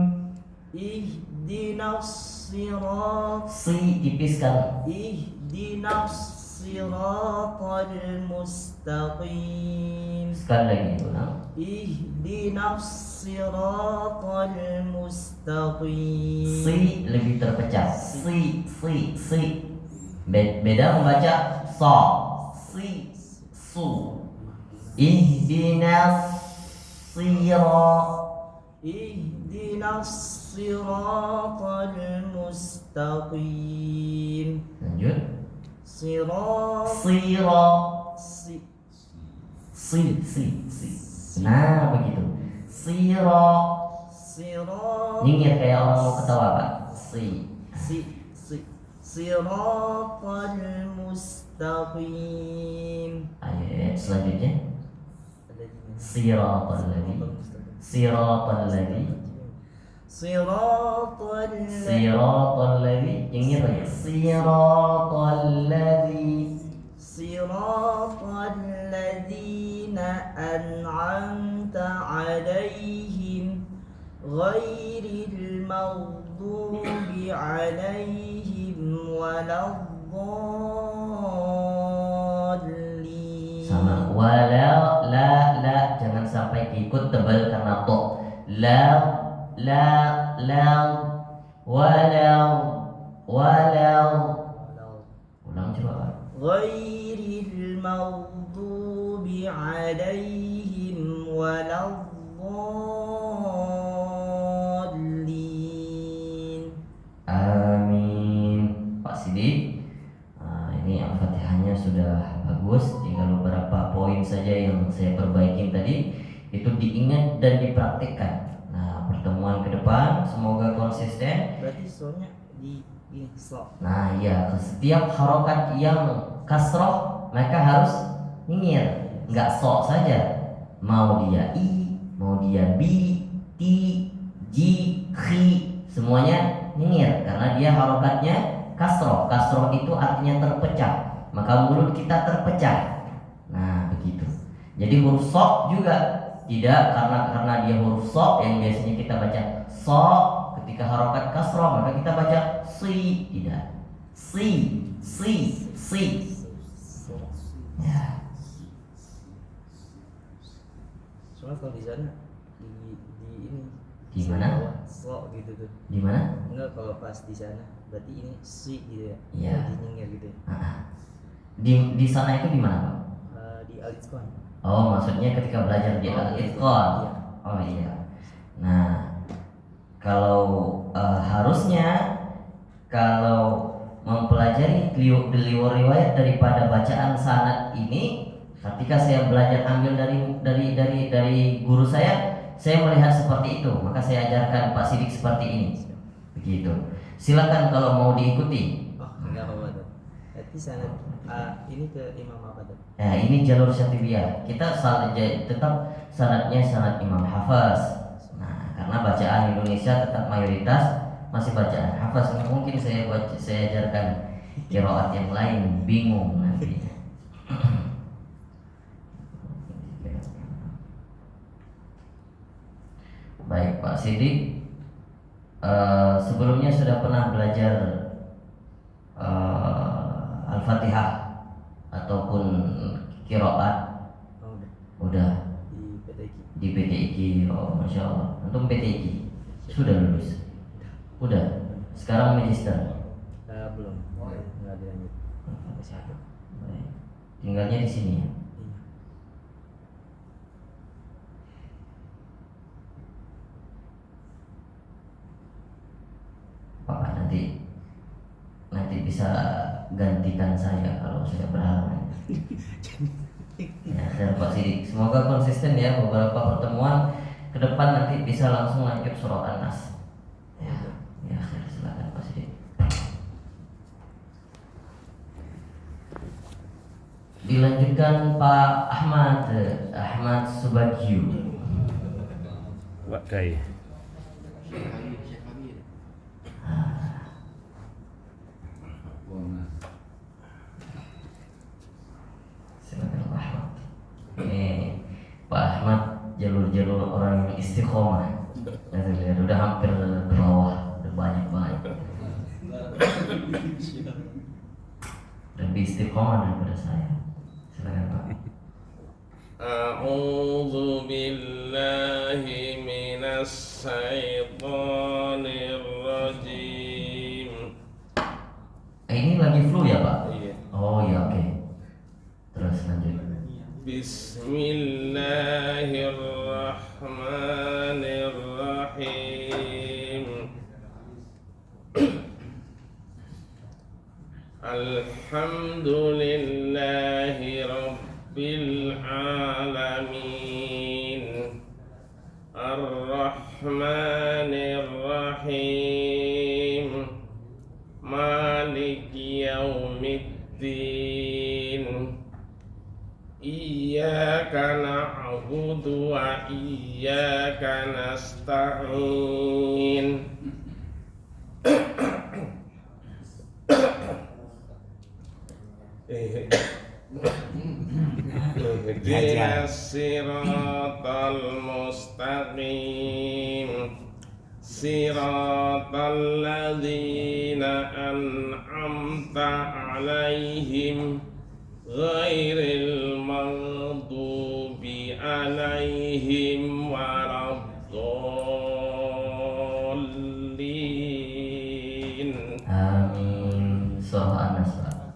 Ihdinas sirat. Tipiskan. Ihdinas siratal mustaqim. Sekali lagi ulang. Ihdinas siratal mustaqim. Lebih terpecah. Beda membaca so. Su. Ihdinas siratal mustaqim. Lanjut. Begitu. Nyengir kayak orang mau ketawa Pak. Siratal mustaqim. Ayat selanjutnya. Siratal ladzi. Nyengir lagi. Siratal ladzina an'amta 'alaihim ghairil maghdubi 'alaihim waladdallin. Sama jangan sampai ikut tebal karena to. Ulang coba Pak. Ghairil maghdubi 'alaihim waladdallin. Amin. Pak Sidik. Ini Al-Fatihahnya sudah bagus. Tinggal beberapa poin saja yang saya perbaikin tadi. Itu diingat dan dipraktikkan. Pertemuan ke depan semoga konsisten. Berarti soalnya di so. Setiap harokat yang kasroh maka harus nyengir, nggak sok saja. Mau dia i, mau dia bi, ti, ji, khi, semuanya nyengir karena dia harokatnya kasroh. Kasroh itu artinya terpecah, maka mulut kita terpecah. Nah begitu. Jadi huruf sok juga tidak, karena dia huruf sok yang biasanya kita baca sok, ketika harokat kasroh maka kita baca si, tidak. Si. Ya. Soalnya kalau di sana di ini Di mana? slok gitu tuh. Di mana? Enggak, kalau pas di sana berarti ini si gitu ya. Iya. Nyengir gitu ya. Di sana itu di mana, Pak? Di Alitskon. Oh, maksudnya ketika belajar di Al-Itqan. Iya. Oh iya. Nah, kalau harusnya kalau mempelajari riwayat daripada bacaan sanad ini, ketika saya belajar ambil dari guru saya melihat seperti itu, maka saya ajarkan Pak Sidik seperti ini. Begitu. Silakan kalau mau diikuti. Oh, enggak apa-apa tuh. Berarti sanad ini ke Imam apa tuh? Nah, ini jalur Syatibiyah. Kita tetap sanadnya sanad Imam Hafaz. Nah, karena bacaan Indonesia tetap mayoritas masih bacaan Hafaz. Mungkin saya ajarkan qiraat yang lain, bingung nanti. Baik Pak Sidik, sebelumnya sudah pernah belajar Al-Fatihah ataupun qiraat? Oh, Udah di PTQ. di PTIQ. Oh masya Allah, antum PTIQ sudah lulus? Udah. Sekarang magister? Belum. Enggak dilanjut. Masih ada. Baik. Tinggalnya di sini ya? Iya. Pak nanti bisa gantikan saya kalau saya berhalangan. Ya, saya Pak Sidik. Semoga konsisten ya, beberapa pertemuan ke depan nanti bisa langsung lanjut surah An-Nas. Ya, silakan Pak Sidik. Dilanjutkan Pak Ahmad Subagio. Pak Kai. Silakan Pak Ahmad. Ini Pak Ahmad jalur orang yang istiqomah. Lihat, udah hampir ke bawah, udah banyak. Lebih istiqomah daripada saya. Silakan Pak. A'udzu billahi minas syaitonir rajim. Ini lagi flu ya Pak? Iya. Oh ya, oke. Terus lanjut. Bismillahirrahmanirrahim. Alhamdulillahi rabbil alamin. Ar-Rahmanir Rahim. Maliki yaumiddin. Iyyaka na'budu wa iyyaka nasta'in. Ihdinas siratal mustaqim. Siratal ladzina an'amta 'alaihim ghairil maghdubi 'alaihim waladdallin. Amin. Surah An-Nas Pak.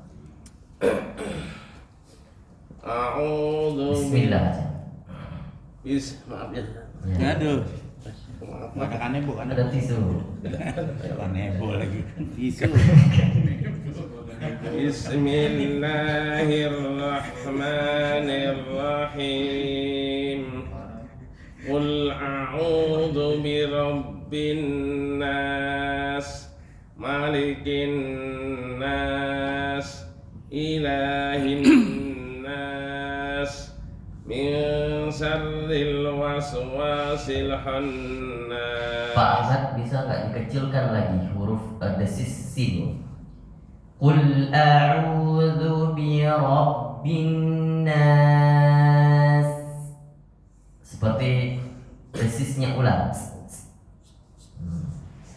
A'udzu Bismillah aja. Maaf ya. Ya. Aduh. Makanannya bukan Ada tisu. nebo lagi. Tisu. Bismillahirrahmanirrahim. Qul a'udzu birabbin nas, malikin nas, ilahin min syarril waswasil khannas. Pak Ahmad bisa nggak dikecilkan lagi huruf desis sin? Qul a'udzu bi rabbin nas. Seperti desisnya ulang.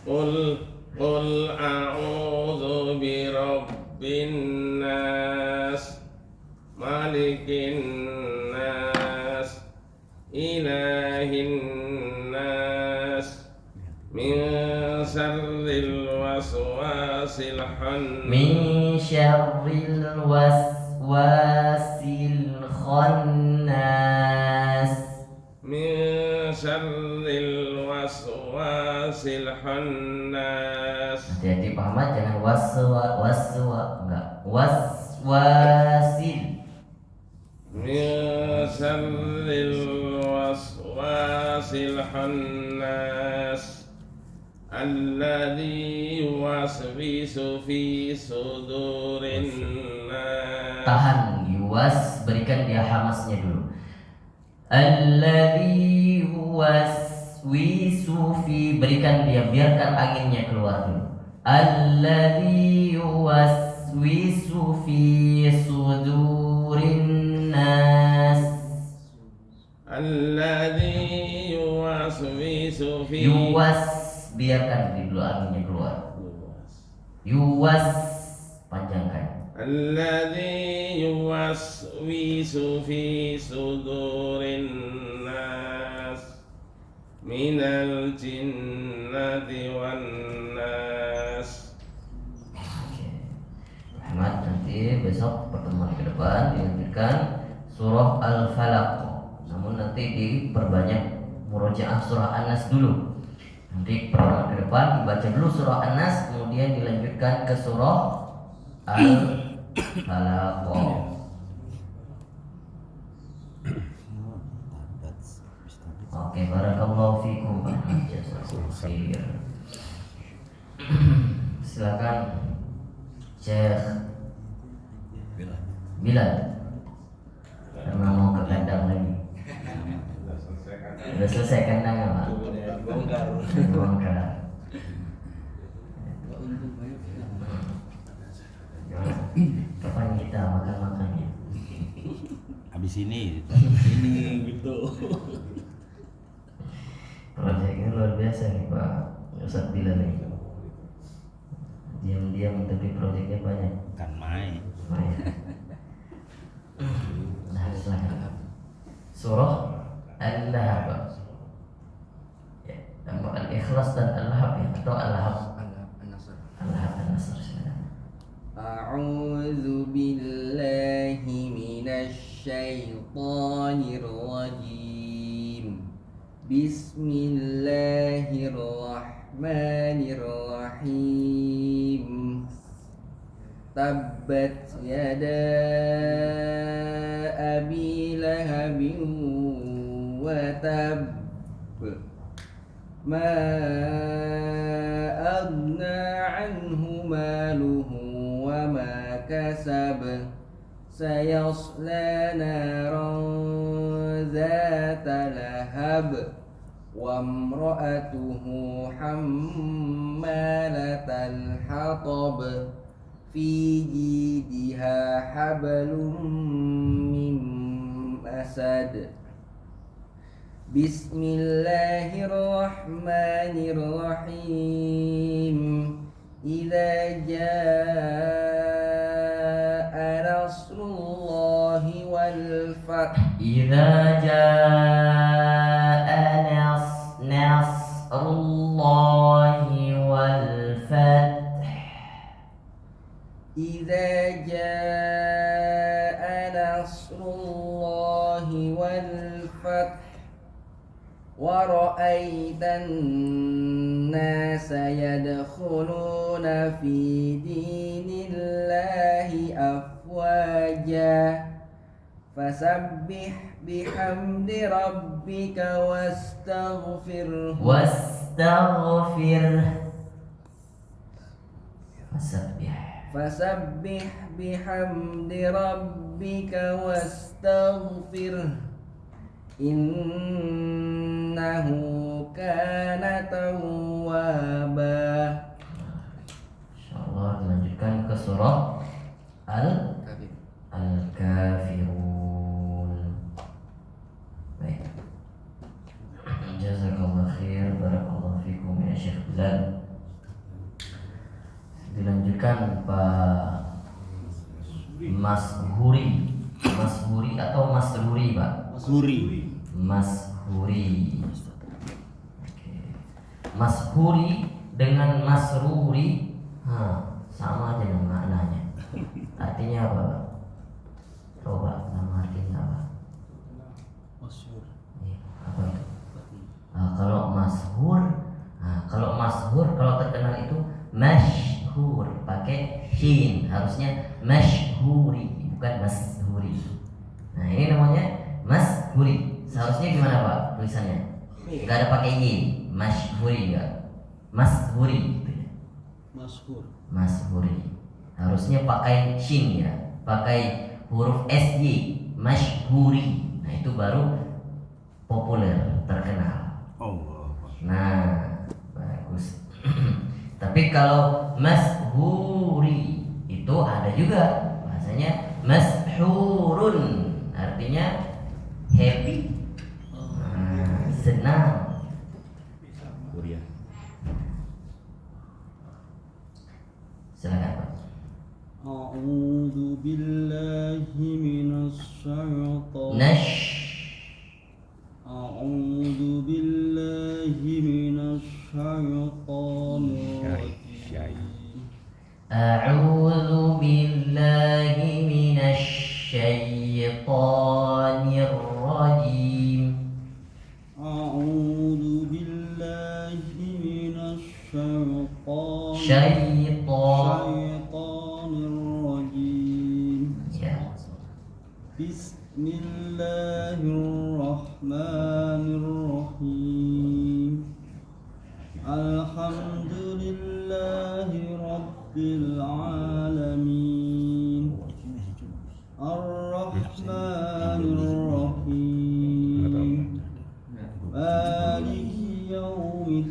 Qul a'udzu bi rabbin nas, malikin nas, ilahin nas, min syarril waswasil khannas. Min syarril waswasil khannas. Min syarril waswasil khannas. Hati-hati Pak Ahmad, jangan enggak waswasil. Min syarril waswasil khannas, alladzi yuwaswisu fi sudurin nas. Tahan, yuwas, berikan dia hamasnya dulu. Alladzi yuwaswisu fi, berikan dia, biarkan anginnya keluar dulu. Alladzi yuwaswisu fi sudurin nas. Alladzi yuwaswisu fi. Yuwas, biarkan dulu anginnya keluar. Yuwas, panjangkan. Alladzi yuwaswisu fi sudurin nas, minal jinnati wan nas. Ahmad, nanti besok pertemuan ke depan dilanjutkan surah Al-Falaq. Namun nanti diperbanyak murojaah surah An-Nas dulu. Nanti pertemuan ke depan dibaca dulu surah An-Nas, kemudian dilanjutkan ke surah Al-Falaq. Oke, barakallahu fikum. Jazakumullah khair. Silakan Syekh Bilal. Karena mau ke kandang lagi. Udah selesai kandangnya Pak? Dibongkar. Gimana? Kapan kita makan-makannya? Habis ini gitu. Proyeknya luar biasa nih Pak Ustadz Bilal nih. Diam-diam tapi proyeknya banyak. Kan main. Nah, silakan. Surah Al-Lahab. Ya, nama Al-Ikhlas dan Al-Lahab ya, atau Al-Lahab. Al-Lahab An-Nasr. A'udzu billahi minasy syaithanir rajim. Bismillahirrahmanirrahim. Tabbat yada abi lahabin wa tab, ma aghna anhu maluhu wa ma kasab, sayasla naran zata lahab, wa imra'atuhu hammalatal hatab, fi jidiha hablum min masad. Bismillahirrahmanirrahim. Idza jaa nasrullahi wal fath. Idza jaa nasrullahi wal fath. Idza jaa nasrullahi wal fath, wa ra'aitan nasa yadkhuluna fi dinillahi afwaja, fasabbih bihamdi rabbika wastaghfirhu. Fasabbih bihamdi rabbika wastaghfirhu Innahu kana tawwaba. Insyaallah dilanjutkan ke surah Al-Kafirun. Baik. Jazakallah khair, barakallahu fikum ya Syekh Bilal. Dilanjutkan Pak Mashuri atau Masruri, Pak? Guri. Mashuri. Oke. Mashuri dengan Masruri, sama aja dengan maknanya. Artinya apa, Pak? Coba nama artinya apa? Iya, apa itu? Kalau masyhur, kalau terkenal itu masyhur, pakai shin, harusnya masyhuri, bukan mashuri. Nah, ini namanya mashuri. Seharusnya gimana, Pak, tulisannya? Enggak ada pakai y, masyhuri enggak. Mashuri gitu ya. Mashuri. Harusnya pakai shin ya, pakai huruf SY, masyhuri. Nah, itu baru populer, terkenal. Nah, bagus. Tapi kalau mashhuri itu ada juga bahasanya mashhurun, artinya happy, senang. Kuria. Silakan, Pak. A'udzu billahi minasyaitonir A'udzu billahi minasyaitonir rajim. A'udzu billahi minasyaitonir rajim. A'udzu billahi minasyaitonir rajim. Ya. Bismillahirrahmanirrahim. Alhamdulillahi rabbil alamin. Ar-Rahmanir Rahim. Maliki yaumiddin.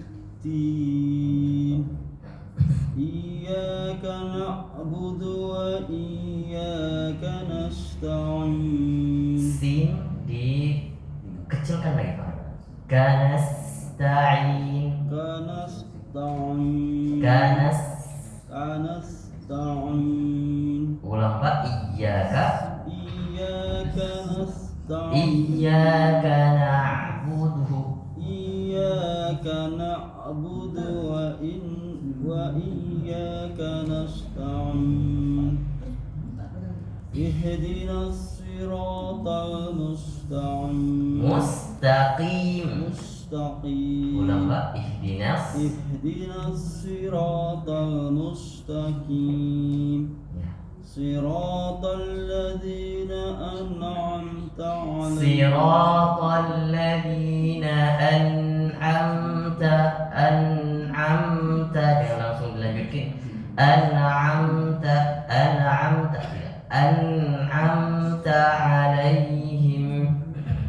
Iyyaka na'budu wa iyyaka nasta'in. Sin dikecilkan lagi, Pak. Kanasta'in. Kanasta'in. Ulang, Pak. Iyyaka na'budu. Iyyaka na'budu wa iyyaka nasta'in. Ihdinas siratal mustaqim. Ulang, Pak. Ihdinas. Ihdinas siratal mustaqim. Ya. Siratal ladzina an'amta 'alaihim. Siratal ladzina an'amta. Jangan langsung dilanjutin. An'amta alaihim.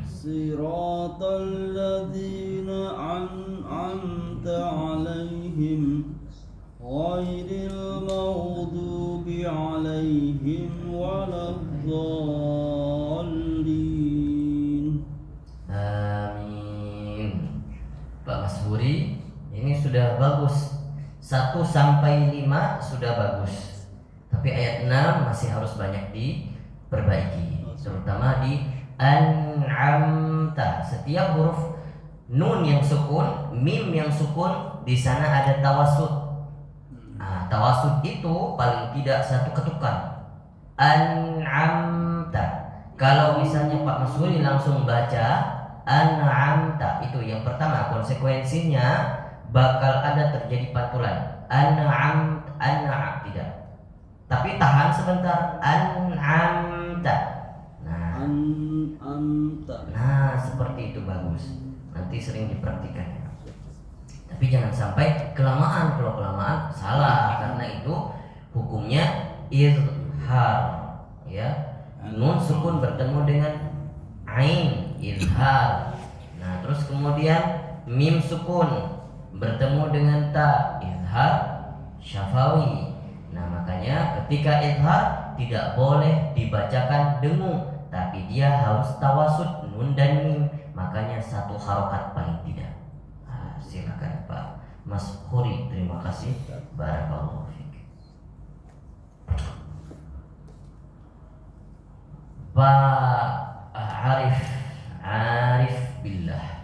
Siratal ladzina an'amta 'alaihim ghairil maghdubi 'alaihim waladdallin. Amin. Pak Mashuri, ini sudah bagus. 1 sampai 5 sudah bagus. Tapi ayat 6 masih harus banyak diperbaiki, terutama di an'amta. Setiap huruf nun yang sukun, mim yang sukun, di sana ada tawasud. Nah, tawasud itu paling tidak 1 ketukan. An'amta. Kalau misalnya Pak Mashuri langsung baca an'amta, itu yang pertama, konsekuensinya bakal ada terjadi pantulan. Tidak. Tapi tahan sebentar. An'amta. Nah, seperti itu bagus. Nanti sering dipraktikkan. Tapi jangan sampai kelamaan. Kalau kelamaan salah, karena itu hukumnya izhar. Ya, nun sukun bertemu dengan ain, izhar. terus kemudian mim sukun bertemu dengan ta, izhar syafawi. Nah, makanya ketika izhar tidak boleh dibacakan dengung, tapi dia harus tawasud nun dan mim, makanya satu harokat paling tidak. Nah, silakan Pak Mas Khuri, terima kasih. Barakallahu fiik. Pak Arif billah.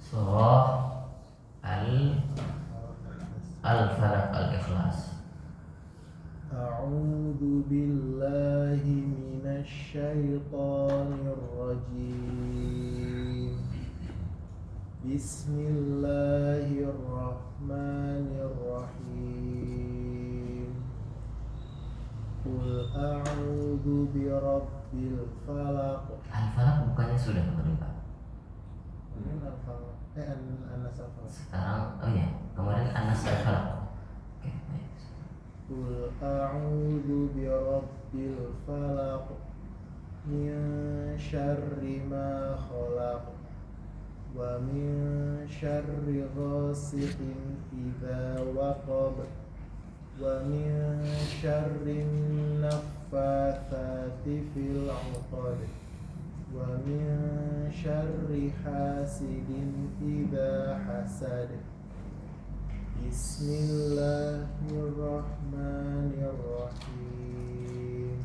Surah Al-Falaq Al-Ikhlas. A'udzu billahi minasy syaithanir rajim. Bismillahirrahmanirrahim. Qul a'udzu birabbil falaq. Al-Falaq bukannya sudah kemarin Pak? Ini al-falaq. An-nas al-falaq. Sekarang, oh ya, kemarin Anas Al-Falaq. Oke, baik. Qul a'udzu birabbil falaq min syarri ma khalaq wa min syarri ghasiqin idza waqab wa min syarri naffatsati fil 'uqad wa min syarri hasidin idza hasad. Bismillahirrahmanirrahim.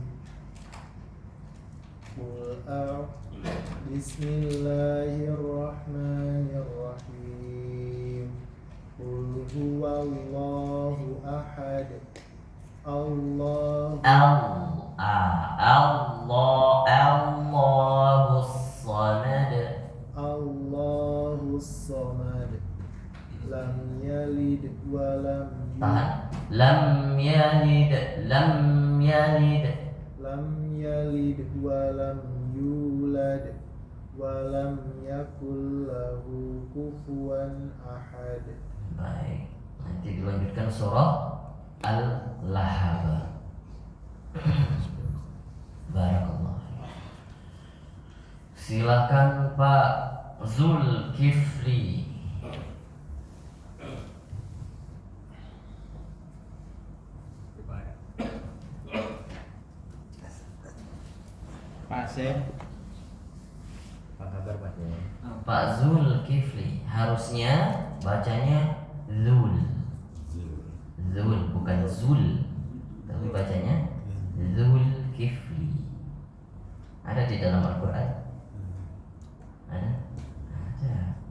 Bismillahirrahmanirrahim. Qul huwallahu ahad. Allahus Samad. Allahus samad. Lam yalid wa lam Tahan. Lam yalid wa lam yulad wa lam yakul lahu kufuwan ahad. Baik, nanti dilanjutkan surah Al-Lahab. Barakallah. Silakan Pak Zulkifli. Pak Syekh. Apa kabar Pak Syekh? Pak Zulkifli harusnya bacanya Zul. Zul bukan Zul, tapi bacanya Zulkifli. Ada di dalam Al-Quran? Ada.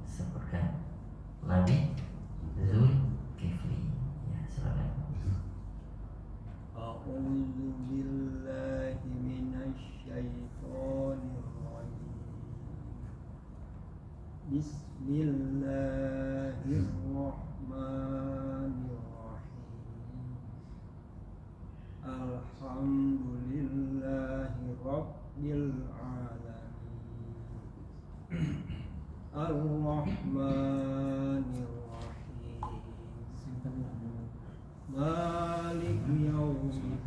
Sebutkan Nabi Zulkifli. Ya, silakan. A'udzu billahi minasy syaitonir rajim. Bismillahirrahmanirrahim. Alhamdulillahi rabbil alamin. Ar-Rahmanir-Rahim. Malik yaumiddin.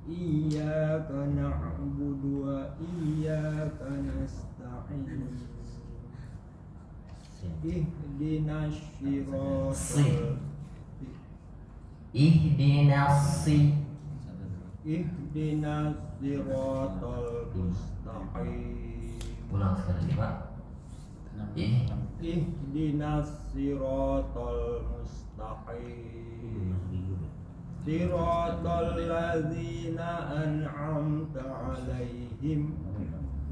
Iyyaka na'budu wa iyyaka nasta'in. Ihdinas siratal Ihdinas siratal mustaqim. Ulang sekali Pak. Ihdinas siratal mustaqim. Siratal ladzina an'amta 'alaihim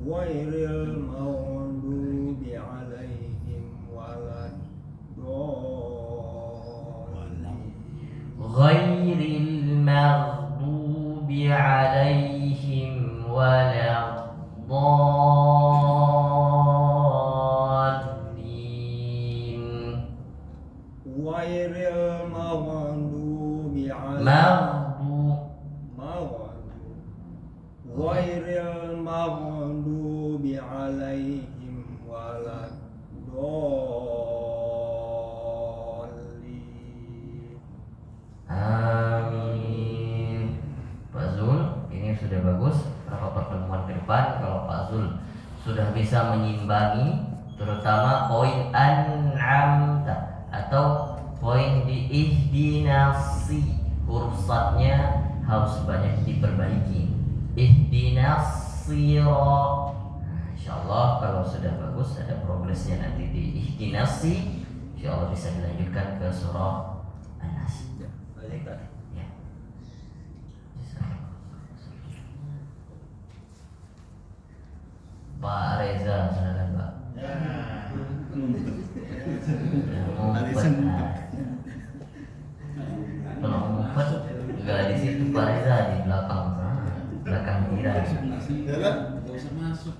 ghairil maghdubi 'alaihim waladdallin. Ghairil maghdubi 'alaihim waladdallin. Ghairil maghdubi 'alaihim ghairil maghdubi 'alaihim waladdallin. bisa menyimbangi, terutama poin an'amta atau poin di ihdinasi, huruf sadnya harus banyak diperbaiki. Ihdinasiro. Nah, insyaallah kalau sudah bagus, ada progresnya nanti di ihdinasi, insyaallah bisa dilanjutkan ke surah An-Nas. Baik, Pak. Ya. Pak Reza, silakan Pak. Ya. Kalau ngumpet nggak di situ Pak Reza, di belakang sana, belakang kira. Nggak usah masuk.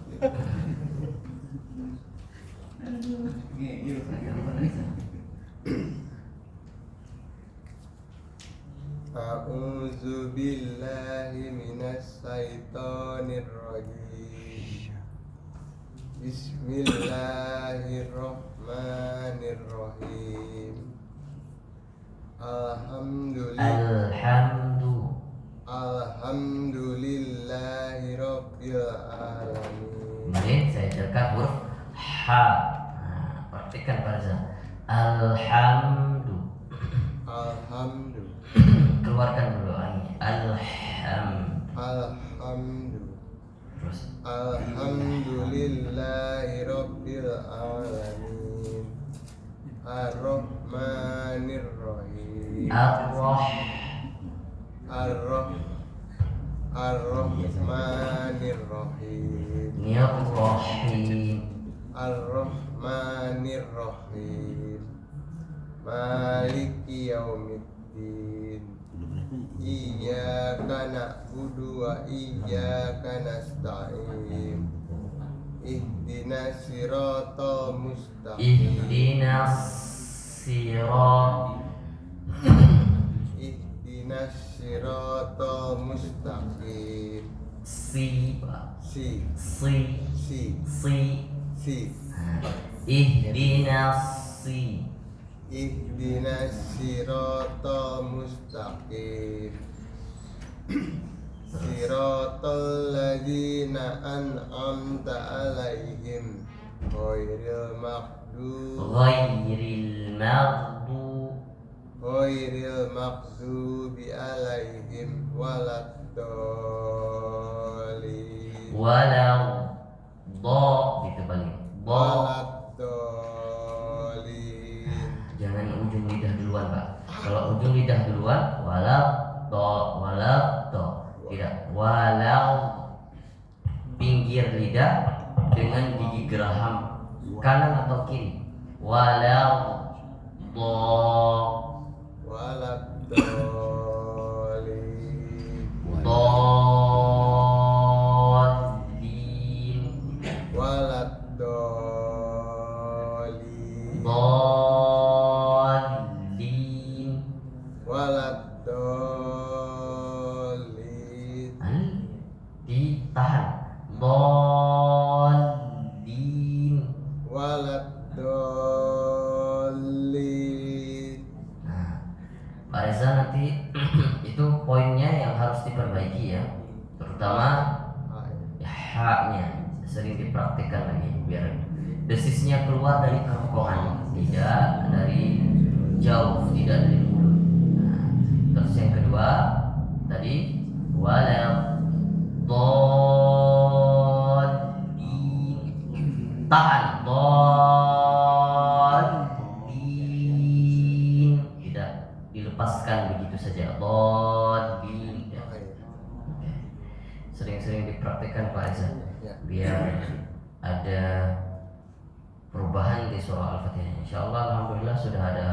A'udzu billahi minas syaitonir rajim. Bismillahirrahmanirrahim. Alhamdulillahi rabbil alamin. Kemudian saya cekat huruf ha. Nah, praktikkan Pak Reza. Alhamdu. Keluarkan dulu angin. Alhamdu. Terus Alhamdulillahi rabbil alamin. Ar-Rahmanir Rahim. Ar-Rahmanir Rahim. Nirrahim. Ar-Rahmanir Rahim. Maliki yaumiddin. Iyyaka na'budu wa iyyaka nasta'in. Ihdinas siratal mustaqim. Ihdinas Ihdinas siratal mustaqim. si Pak. Si Ihdinas si. Ihdinas siratal mustaqim. Siratal ladzina an'amta 'alaihim ghairil maghdubi 'alaihim waladdallin. Gitu balik. Waladdallin. Jangan ujung lidah duluan Pak. Kalau ujung lidah duluan tidak, pinggir lidah dengan gigi geraham kanan atau kiri. Waladdallin. Dallin. Waladdallin. Dallin. Waladdallin. Ditahan. Dallin. Waladdallin. Nah, Pak Reza nanti itu poinnya yang harus diperbaiki ya, terutama ha-nya sering dipraktikkan lagi biar desisnya keluar dari kerongkongan, tidak dari jauh, tidak dari mulut. Nah, terus yang kedua tadi waladdallin, tahan dallin, tidak dilepaskan begitu saja. Dallin. Sering-sering dipraktikkan Pak Reza biar ada perubahan di surah Al-Fatihah. Insyaallah alhamdulillah sudah ada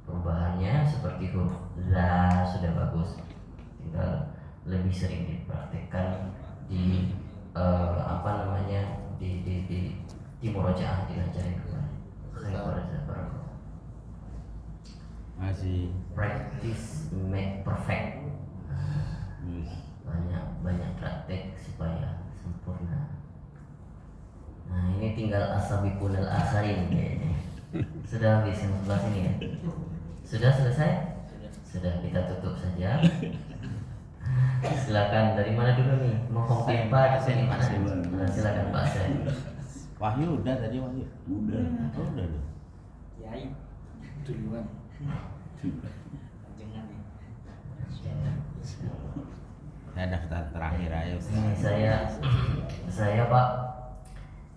perubahannya, seperti huruf la sudah bagus. Tinggal lebih sering dipraktikkan di di murojaah, diajarin kembali. Saya Pak Reza barakallahu. Masih. Practice make perfect. Banyak praktek supaya sempurna. Nah ini tinggal asabiqunal akharin kayaknya. Sudah habis yang sebelah sini ya? Sudah selesai? Sudah, kita tutup saja. Silakan, dari mana dulu nih? Mau copy apa? Dari mana? Silakan Pak Sen. Wahyu udah tadi Wahyu. Udah. Oh, udah. Kiai duluan. jangan nih. Ya daftar terakhir aja Ustaz. Ini saya Pak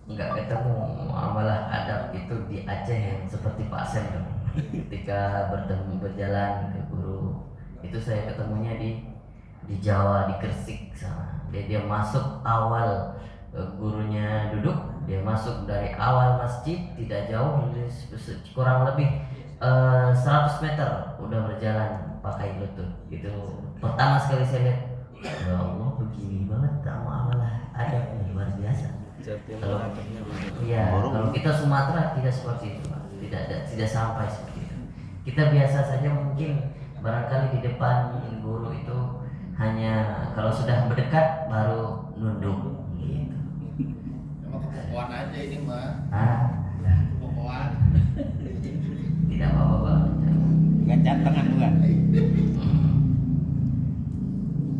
nggak ketemu muamalah adab itu di Aceh yang seperti Pak Sem kan. Ketika berjalan ke guru itu saya ketemunya di Jawa, di Gresik sana. Dia masuk awal gurunya duduk, dia masuk dari awal masjid tidak jauh, kurang lebih 100 meter udah berjalan pakai lutut. Itu pertama sekali saya lihat, ya Allah begini banget muamalah adab, luar biasa. Kalau kalau kita Sumatera tidak seperti itu Pak. Tidak sampai seperti itu. Kita biasa saja mungkin barangkali di depan guru itu hanya kalau sudah berdekat baru nunduk gitu. Emang kepokokan aja ini mah. Kepokokan. Tidak apa-apa Pak. Dengan jantangan bukan?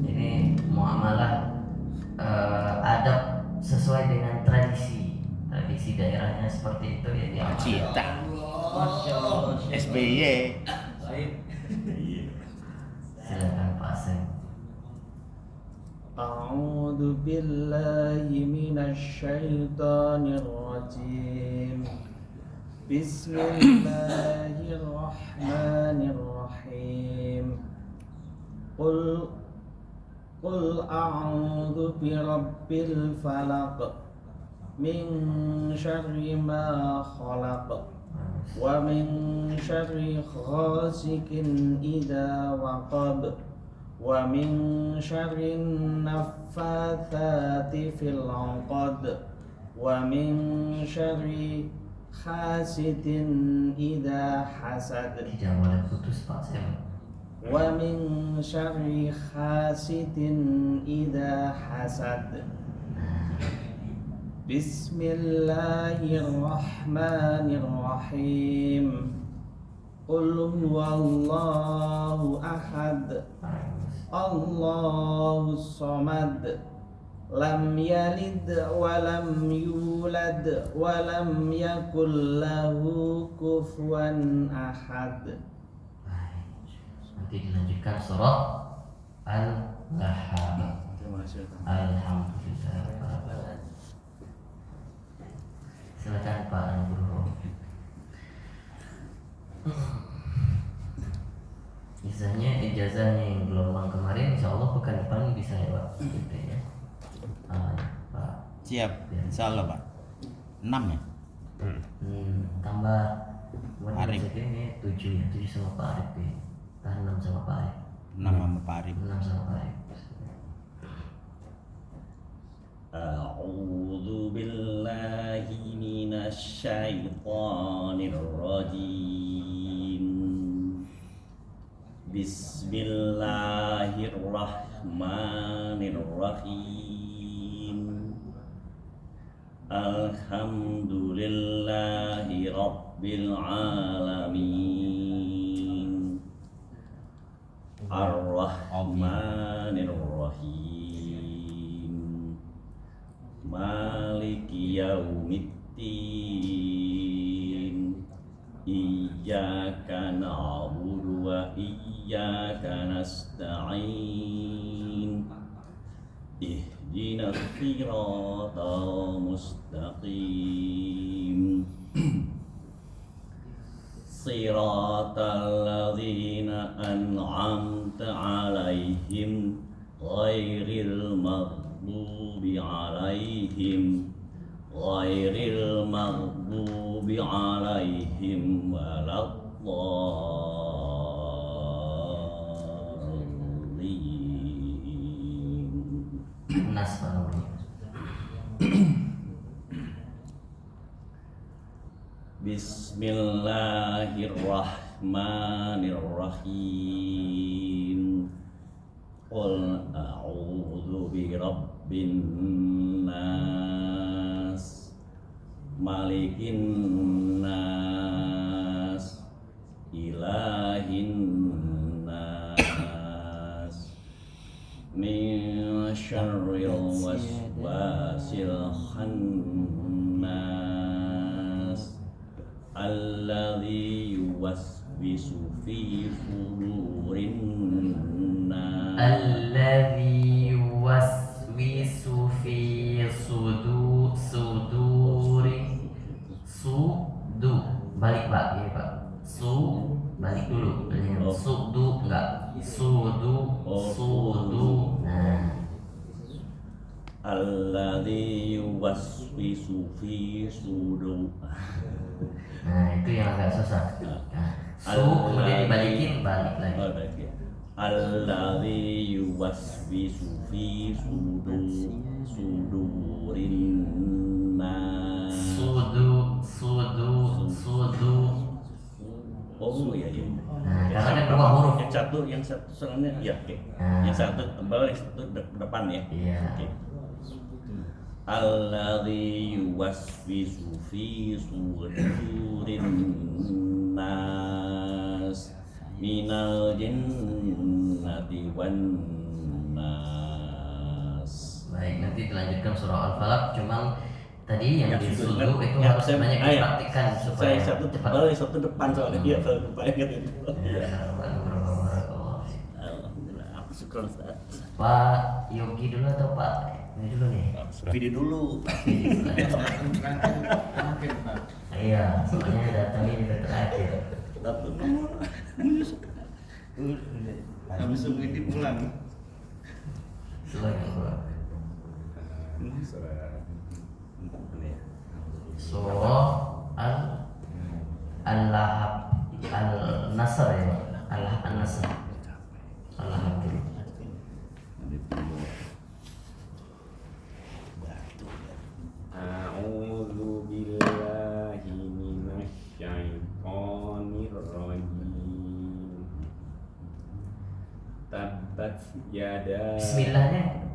Ini muamalah adab sesuai dengan tradisi daerahnya seperti itu ya diamalkan. Cita. SBY. Silakan Pak Sem. أعوذ بالله من الشيطان الرجيم بسم الله الرحمن الرحيم قل أعوذ برب الفلق من شر ما خلق ومن شر غاسق إذا وقب ومن شر النفاثات في العقد ومن شر حاسد إذا حسد Tidak boleh putus Pak Sem. ومن شر حاسد إذا حسد بسم الله الرحمن الرحيم قل هو الله أحد الله الصمد لم يلد ولم يولد ولم يكن له كفوا أحد. Nanti dilanjutkan surah Al-Lahab. Alhamdulillah. Silakan Pak Guru. Ijazahnya yang gelombang kemarin insya Allah pekan depan bisa ya Pak. Gitu ya. Pak. Siap. Insyaallah Pak. 6 ya? Tambah Arif. ini 7 ya, 7 sama Pak Arif ya. 6 sama Pak Arif. 6 sama Pak Arif. 6 sama Pak Arif. أعوذ بالله من الشيطان الرجيم بسم الله الرحمن الرحيم الحمد لله رب العالمين الرحمن الرحيم مالك يوم الدين إياك نعبد وإياك نستعين اهدنا الصراط المستقيم صراط الذين أنعمت عليهم غير المغضوب عليهم ولا الضالين. Nas Pak Guru. Bismillahirrahmanirrahim. Qul a'udzu birabbin nas malikin nas ilahin nas min syarril waswasil khannas nas alladzi yuwaswisu fi sudurin nas Alladzi yuwaswisu fi suduri balik Pak, ini Pak. Balik dulu. Oh. Sudu enggak. Sudu. Nah, alladzi yuwaswisu fi sudur. nah itu yang agak susah. Nah, kemudian dibalikin, balik lagi. Oh, baik ya. Alladzi yuwaswisu fi sudurin nas. Sudu. Oh iya iya. Nah, karena kan dua huruf. Yang satu soalnya ya oke. Nah. Yang satu bawah, yang satu depan ya. Iya. Oke. Alladzi yuwaswisu fi sudurin nas minal jinnati wan nas. Baik, nanti dilanjutkan surah Al-Falaq. Cuman tadi yang di sudah, sudu itu ya, harus saya- banyak ah, ya. dipraktikkan supaya Saya satu cepat. bawah, yang satu depan soalnya dia satu depan gitu. Ya, barakallah. Alhamdulillah, aku syukur Ustaz. Pak Yogi dulu atau Pak ini dulu nih? Video dulu. Terakhir Pak. Iya, soalnya datangnya juga terakhir. Satu. Habis ini pulang. Silakan Pak. Surah Al-Lahab Al-Nasr ya Pak. Al-Nasr. Al-Lahab dulu. A'udzu billahi minasy syaithanir rajim. Tabbat yada Bismillahnya.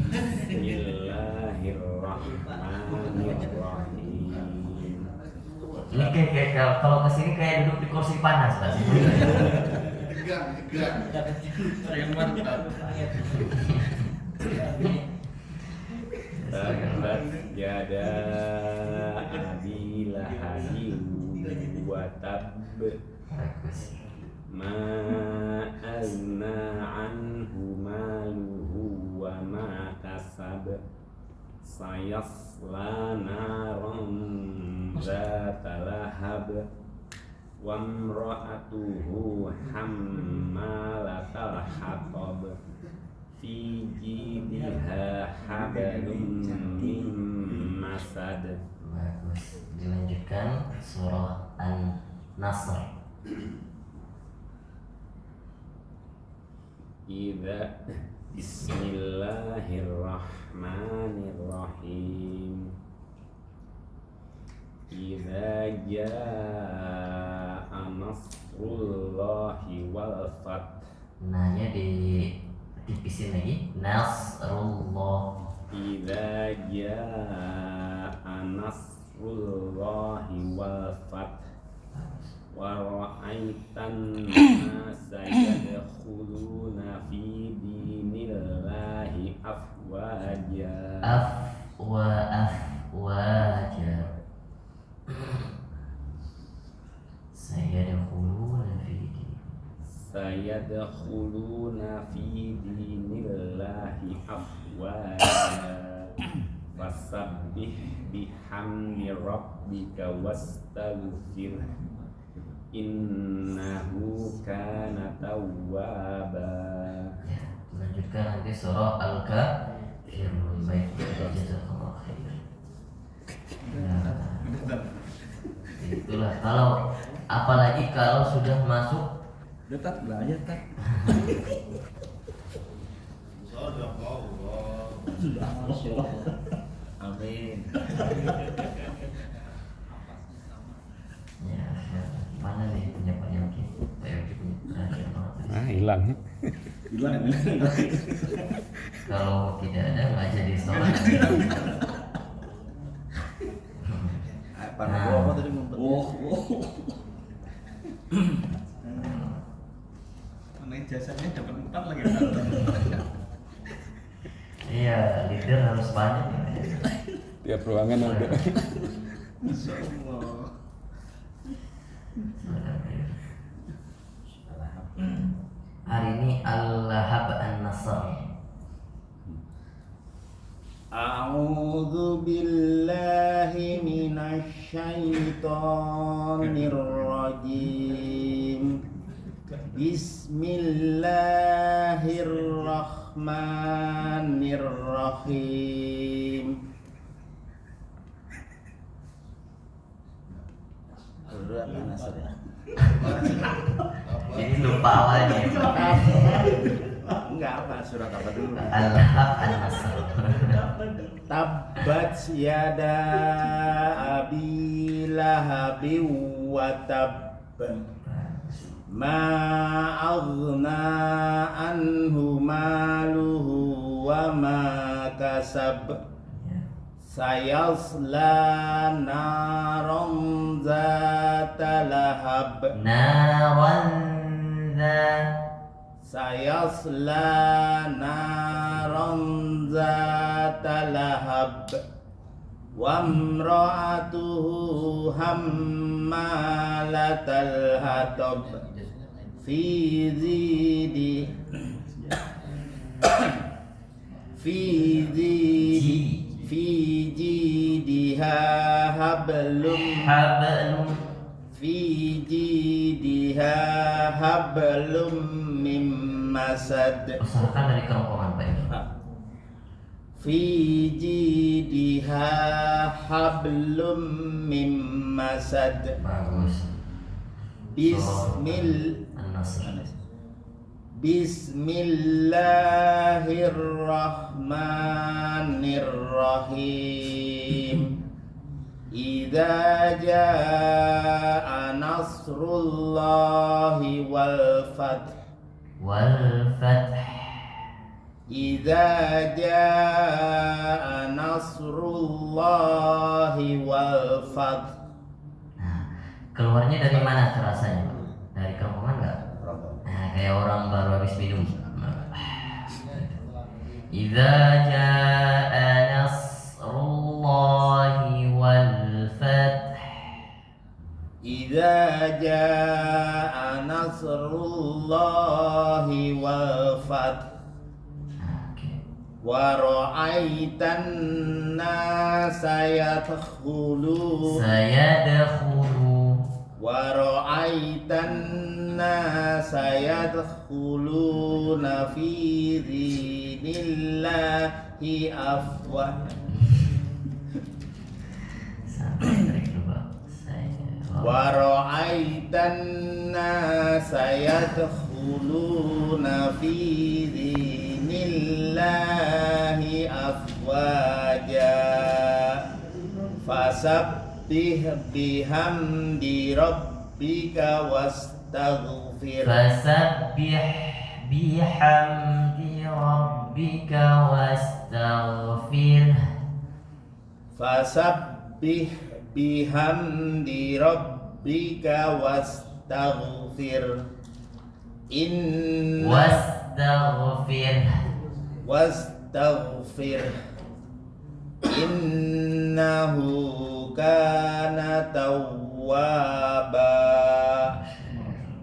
Bismillahirrahmanirrahim. Ini kayak kalau kesini kayak duduk di kursi panas Pak. Tegang. Yang mantap. Tabbat yada Abi Lahabin wa tabb. Bagus. Ma agna anhu maluhu wa ma kasab. Sayasla naran zata lahab. Wa imra'atuhu hammalatal hatab. Fi jidha hablum min masad. Bagus. Dilanjutkan surah An-Nasr. Bismillahirrahmanirrahim. Idza jaa nasrullahi wal fath. Nanya ditipisin lagi. Nasrullah. Idza jaa nasrullahi wal fath. Wa ra'aitan nasa yadkhuluna fi dinillahi afwaja. Afwaja. Sayadkhuluna fi dinillahi afwaja. Fasabbih bihamdi rabbika wastaghfir. Innahu kana tawwaba. Ya, melanjutkan nanti surah Al-Kafirun. Baik, jazakallahu khairan. Ya, itulah kalau apalagi kalau sudah masuk Udah tak belajar tak. Amin. ya, mana nih punya Pak Yogi? Pak Yogi punya terakhir banget. Hilang. Kalau tidak ada nggak jadi sholat. Apa tadi ngumpet? Mana jasanya dapat 4 lagi. Iya, leader harus banyak. Tiap ruangan ada. Masya Allah. Hari ini Al-Lahab An-Nasr. A'udzu billahi minasy syaithanir rajim. Bismillahirrahmanirrahim. Jadi lupa awalnya. Enggak apa, surat apa dulu? Al-Lahab An-Nasr. Tabbat yada abi lahabi wa tab. Ma aghna anhu maluhu wa ma kasab. Sayasla naran zata lahab. Naran Sayasla naran zata lahab. Wa imra'atuhu hammalatal hatab. Fi jidiha hablum mim masad. Usahakan dari kerongkongan Pak. Fi jidiha hablum mim masad. Bagus. An-Nasr. Bismillahirrahmanirrahim. Idza jaa nasrullahi wal fath. Idza jaa nasrullahi wal fath. Nah, keluarnya dari mana terasanya? Dari kerongkongan enggak? Nah, kayak orang baru habis minum. Idza jaa nasrullahi wal fath. Idza jaa nasrullahi wal fath. Wa ra'aitan nasa yadkhulu. Wa ra'aitan nasa yadkhuluna fi dinillahi afwah. Wa ra'aitan nasa yadkhuluna fi dinillahi afwaja. Fasabbih bihamdi rabbika wastaghfir. Fasabbih bihamdi rabbika wastaghfir. Fasabbih bihamdi rabbika wastaghfir. Wastaghfir. Innahu kana tawwaba.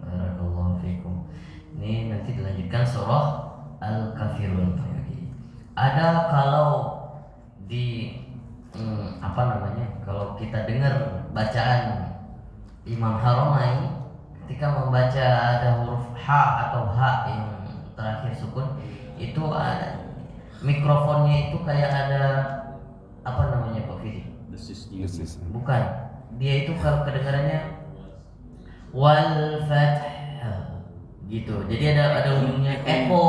Barakallahu fikum. Ini nanti dilanjutkan surah Al-Kafirun. Ada kalau di kalau kita dengar bacaan Imam Haramain ketika membaca ada huruf H atau H yang terakhir sukun, itu ada mikrofonnya itu kayak ada Pak Fidi? Desis. Bukan, dia itu kalau kedengarannya wal fath gitu. Jadi ada ujungnya echo,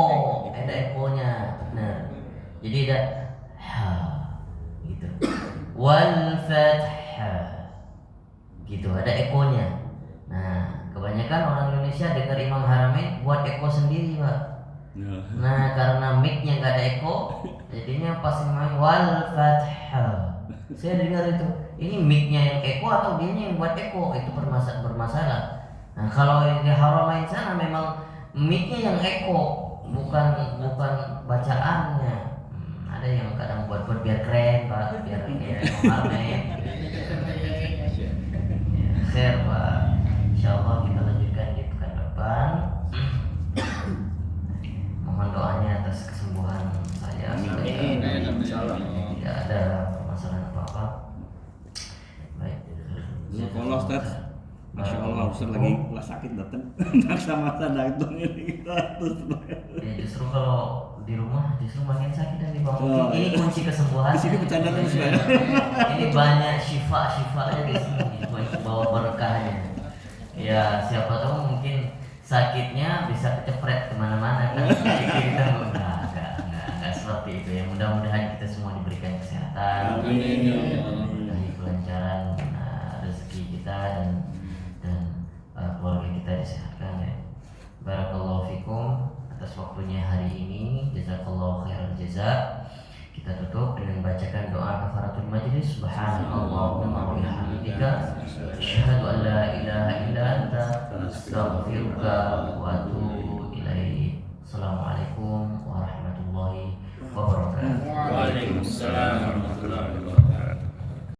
ada ekonya. Nah, jadi ada gitu. Wal fath gitu, ada ekonya. Nah, kebanyakan orang Indonesia dengar Imam Haramain buat eko sendiri, Pak. Nah, karena mic-nya nggak ada eko, jadinya pas main wal fath. Saya dengar itu, ini mic-nya yang eko atau dianya yang buat eko, itu bermasalah. Nah, kalau di Haramain sana memang mic-nya yang eko, bukan bacaannya. Ada yang kadang buat biar keren Pak, biar kayak Mohammed. Ya, share Pak. Insyaallah kita lanjutkan di pekan depan. Mohon doanya atas kesembuhan saya supaya tidak ada permasalahan apa-apa. Baik. Kalau Ustaz, Masya Allah Ustaz lagi sakit datang. Sama sadar itu ini terus. Ya justru kalau di rumah justru makin sakit dan dibangun. Oh, Ini iya. kunci kesembuhan. Di sini bercanda terus, Pak. Ini banyak syifa-syifanya di sini, bawa berkahnya. Ya siapa tahu mungkin sakitnya bisa kecepret kemana-mana kan. Jadi kita enggak seperti itu ya. Mudah-mudahan kita semua diberikan kesehatan, diberi kelancaran rezeki kita dan keluarga kita disehatkan ya. Barakallahu fikum atas waktunya hari ini. Jazakallahu khairal jaza. Kita tutup dengan bacakan doa kafaratul majlis. Subhanallahumma wa bihamdika asyhadu an la ilaha illa anta astaghfiruka wa atubu